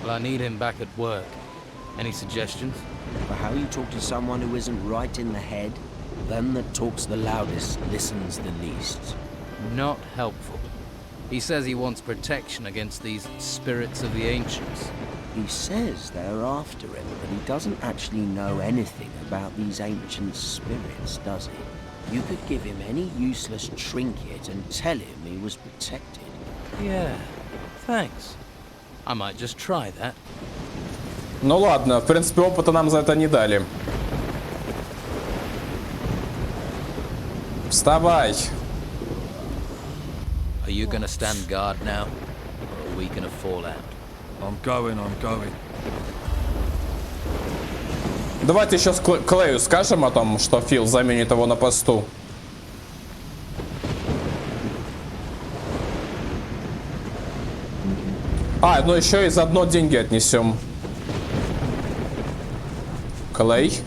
Well, I need him back at work. Any suggestions? For how you talk to someone who isn't right in the head? Then that talks the loudest listens the least. Not helpful. He says he wants protection against these spirits of the ancients. He says they're after him, but he doesn't actually know anything about these ancient spirits, does he? You could give him any useless trinket and tell him he was protected. Yeah, thanks. I might just try that. Ну ладно, в принципе, опыта нам за это не дали. Вставай. Are you gonna stand guard now, or are we gonna fall out? I'm going. Давайте еще Клею скажем о том, что Фил заменит его на посту. Ну еще и заодно деньги отнесем. Клей.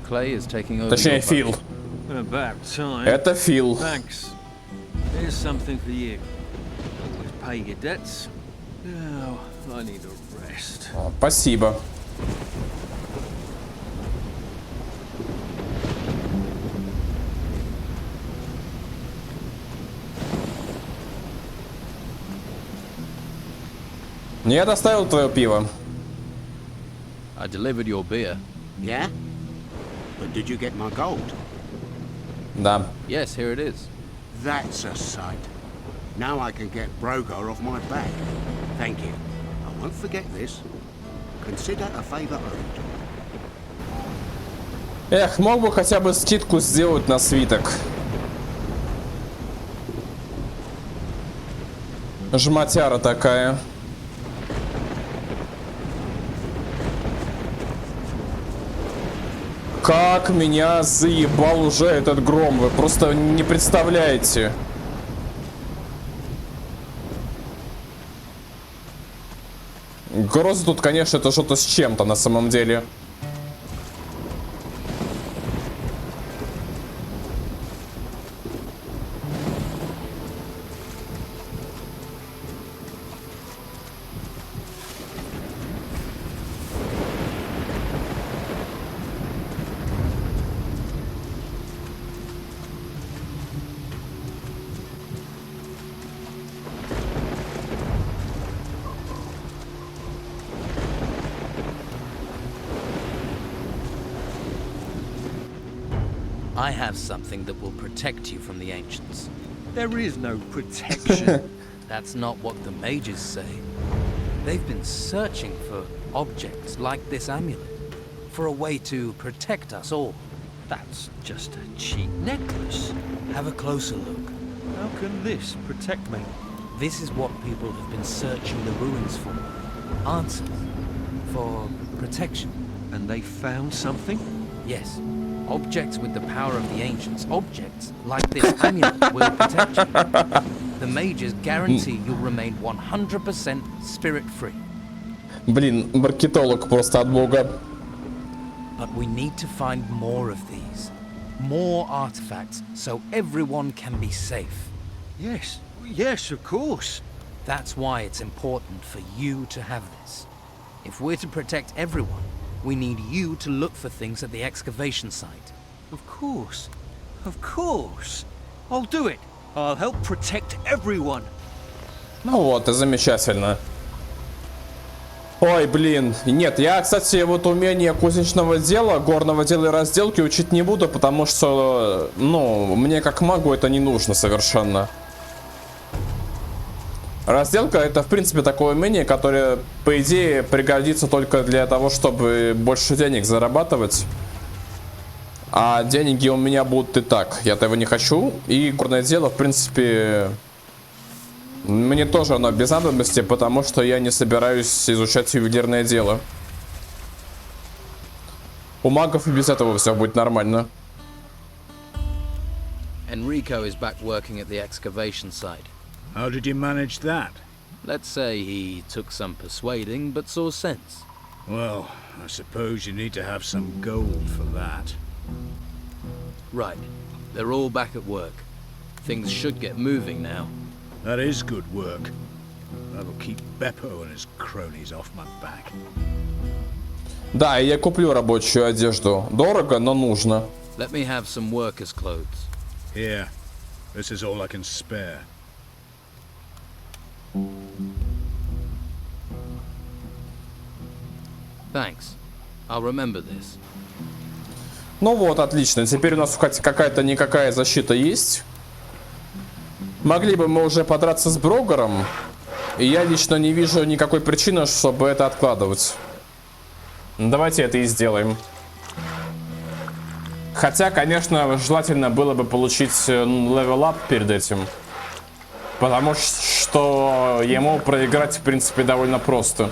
Точнее, Фил. Это Фил. Here's something for you. Always pay your debts. Now I need a rest. Спасибо. Я доставил твое пиво. I delivered your beer. Yeah? But did you get my gold? Да. Yes, here it is. That's a sight. Now I can get Brogar off my back. Thank you. I won't forget this. Consider a favor owed. Мог бы хотя бы скидку сделать на свиток. Жматяра такая. Как меня заебал уже этот гром, вы просто не представляете. Гроза тут, конечно, это что-то с чем-то на самом деле. I have something that will protect you from the ancients. There is no protection. That's not what the mages say. They've been searching for objects like this amulet, for a way to protect us all. That's just a cheap necklace. Have a closer look. How can this protect me? This is what people have been searching the ruins for. Answers. For protection. And they found something? Yes. Objects with the power of the ancients. Objects like this amulet will protect you. The mages guarantee you'll remain 100% spirit-free. Блин, маркетолог просто от бога. But we need to find more of these. More artifacts, so everyone can be safe. Yes, of course. That's why it's important for you to have this. If we're to protect everyone, we need you to look for things at the excavation site. Of course. I'll do it. I'll help protect everyone. Ну вот, и замечательно. Ой, блин. Нет, я, кстати, вот умение кузнечного дела, горного дела и разделки учить не буду, потому что, ну, мне как магу это не нужно совершенно. Разделка — это, в принципе, такое умение, которое, по идее, пригодится только для того, чтобы больше денег зарабатывать. А деньги у меня будут и так. Я этого не хочу. И горное дело, в принципе, мне тоже оно без надобности, потому что я не собираюсь изучать ювелирное дело. У магов и без этого все будет нормально. Enrico is back working at the excavation site. How did you manage that? Let's say he took some persuading, but saw sense. Well, I suppose you need to have some gold for that. Right. They're all back at work. Things should get moving now. That is good work. That'll keep Beppo and his cronies off my back. Да, я куплю рабочую одежду. Дорого, но нужно. Let me have some workers' clothes. Here. This is all I can spare. Thanks. I'll remember this. Ну вот, отлично. Теперь у нас хоть какая-то-никакая защита есть. Могли бы мы уже подраться с Брогером. И я лично не вижу никакой причины, чтобы это откладывать. Давайте это и сделаем. Хотя, конечно, желательно было бы получить левел-ап перед этим. Потому что ему проиграть, в принципе, довольно просто.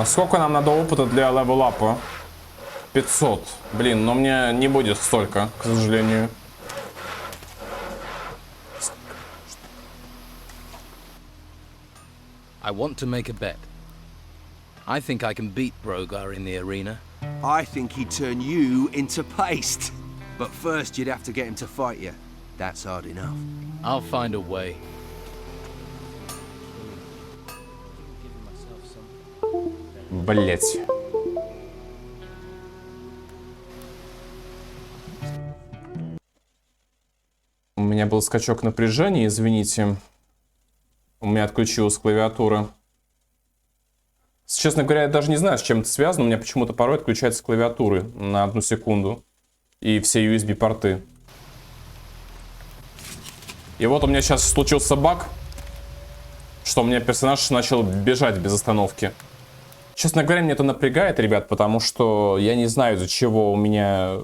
Сколько нам надо опыта для левел-апа? 500. Блин, но мне не будет столько, к сожалению. I want to make a bet. I think I can beat Brogar in the arena. I think he'd turn you into paste. But first you'd have to get him to fight you. That's hard enough. I'll find a way. Блять. У меня был скачок напряжения, извините. У меня отключилась клавиатура. Честно говоря, я даже не знаю, с чем это связано. У меня почему-то порой отключается клавиатура на 1 секунду. И все USB-порты. И вот у меня сейчас случился баг, что у меня персонаж начал бежать без остановки. Честно говоря, меня это напрягает, ребят, потому что я не знаю, из-за чего у меня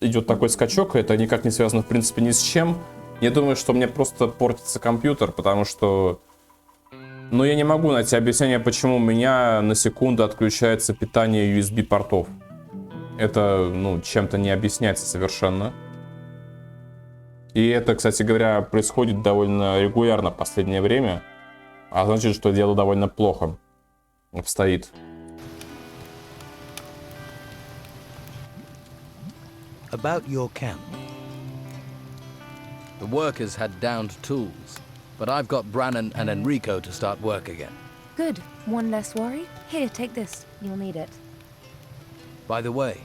идет такой скачок. Это никак не связано, в принципе, ни с чем. Я думаю, что мне просто портится компьютер, потому что... Ну, я не могу найти объяснение, почему у меня на секунду отключается питание USB-портов. Это, ну, чем-то не объясняется совершенно. И это, кстати говоря, происходит довольно регулярно в последнее время. А значит, что дело довольно плохо обстоит. About your camp. The workers had downed tools, but I've got Brannan and Enrico to start work again. Good. One less worry. Here, take this. You'll need it. By the way,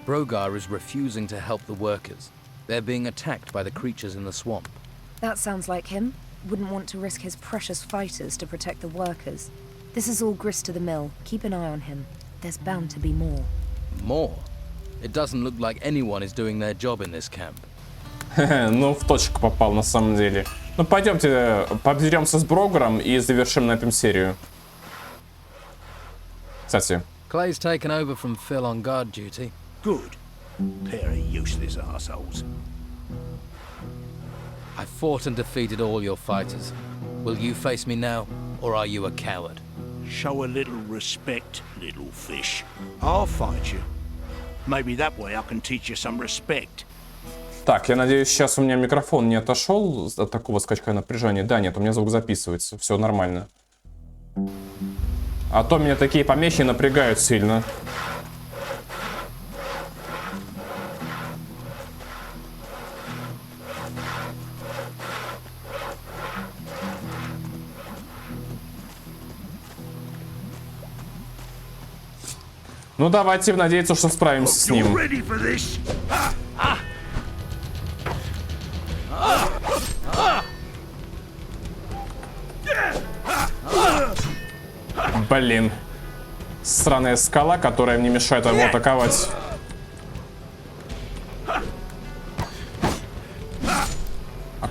Brogar is refusing to help the workers. They're being attacked by the creatures in the swamp. That sounds like him. Wouldn't want to risk his precious fighters to protect the workers. This is all grist to the mill. Keep an eye on him. There's bound to be more. More? It doesn't look like anyone is doing their job in this camp. Ну, в точку попал, на самом деле. Ну, пойдемте, поберемся с Брогером и завершим на этом серию. Кстати. Clay's taken over from Phil on guard duty. Good. Pair of useless assholes. I fought and defeated all your fighters. Will you face me now, or are you a coward? Show a little respect, little fish. I'll fight you. Maybe that way I can teach you some respect. Так, я надеюсь, сейчас у меня микрофон не отошел от такого скачка напряжения. Да, нет, у меня звук записывается, все нормально. А то меня такие помехи напрягают сильно. Ну давайте надеяться, что справимся с ним. Блин. Сраная скала, которая мне мешает его атаковать.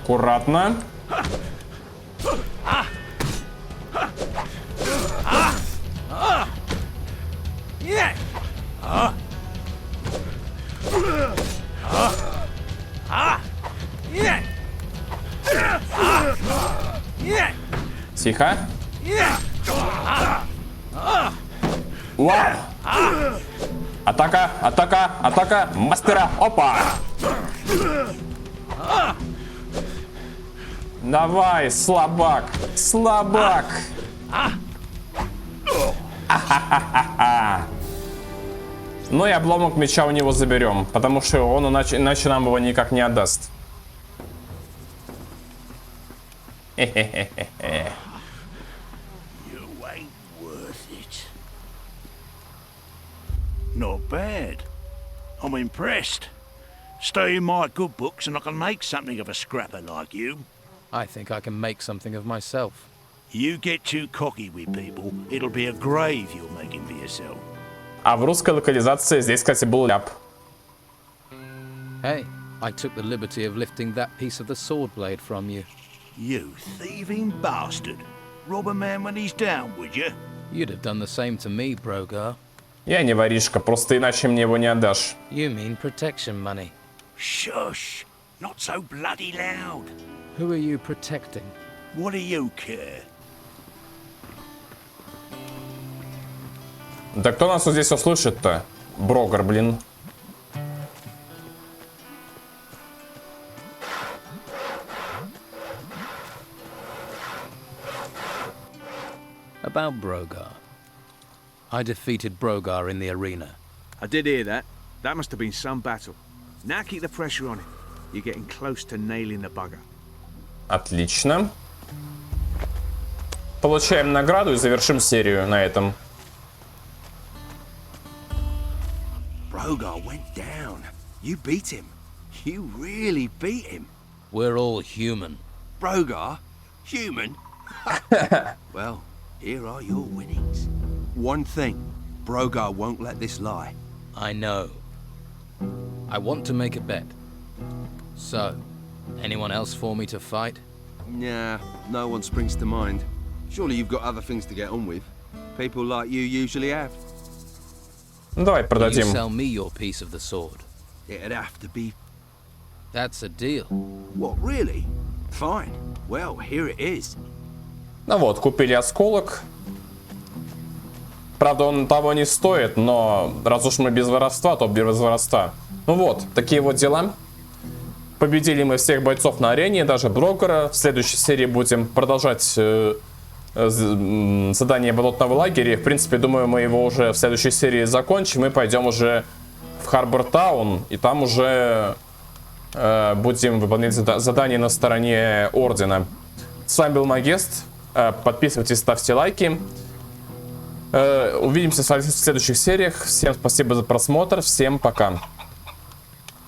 Аккуратно. Тихо. Вау. Атака, атака, атака. Мастера. Опа. Давай, слабак. Слабак. Ну и обломок меча у него заберем, потому что он иначе нам его никак не отдаст. Хе-хе-хе-хе. Not bad. I'm impressed. Stay in my good books and I can make something of a scrapper like you. I think I can make something of myself. You get too cocky with people, it'll be a grave you're making for yourself. А в русской локализации здесь, кстати, был ляп. Hey, I took the liberty of lifting that piece of the sword blade from you. You thieving bastard. Rob a man when he's down, would you? You'd have done the same to me, Brogar. Я не воришка, просто иначе мне его не отдашь. You mean protection money. Shush! Not so bloody loud. Who are you protecting? What do you care? Да кто нас вот здесь услышит-то? Брогар, блин. About Brogar. I defeated Brogar in the arena. I did hear that. That must have been some battle. Now keep the pressure on him. You're getting close to nailing the bugger. Отлично. Получаем награду и завершим серию на этом. Brogar went down. You beat him. You really beat him. We're all human. Brogar? Human? Well, here are your winnings. One thing, Brogar won't let this lie. I know. I want to make a bet. So, anyone else for me to fight? Nah, no one springs to mind. Surely you've got other things to get on with. People like you usually have. Давай You продадим. sell me your piece of the sword. It'd have to be... That's a deal. What, really? Fine. Well, here it is. Ну вот, купили осколок. Правда, он того не стоит, но раз уж мы без воровства, то без воровства. Ну вот, такие вот дела. Победили мы всех бойцов на арене, даже Брокера. В следующей серии будем продолжать задание болотного лагеря. В принципе, думаю, мы его уже в следующей серии закончим и пойдем уже в Харбор Таун. И там уже будем выполнять задания на стороне Ордена. С вами был Магест. Подписывайтесь, ставьте лайки. Увидимся с вами в следующих сериях. Всем спасибо за просмотр. Всем пока.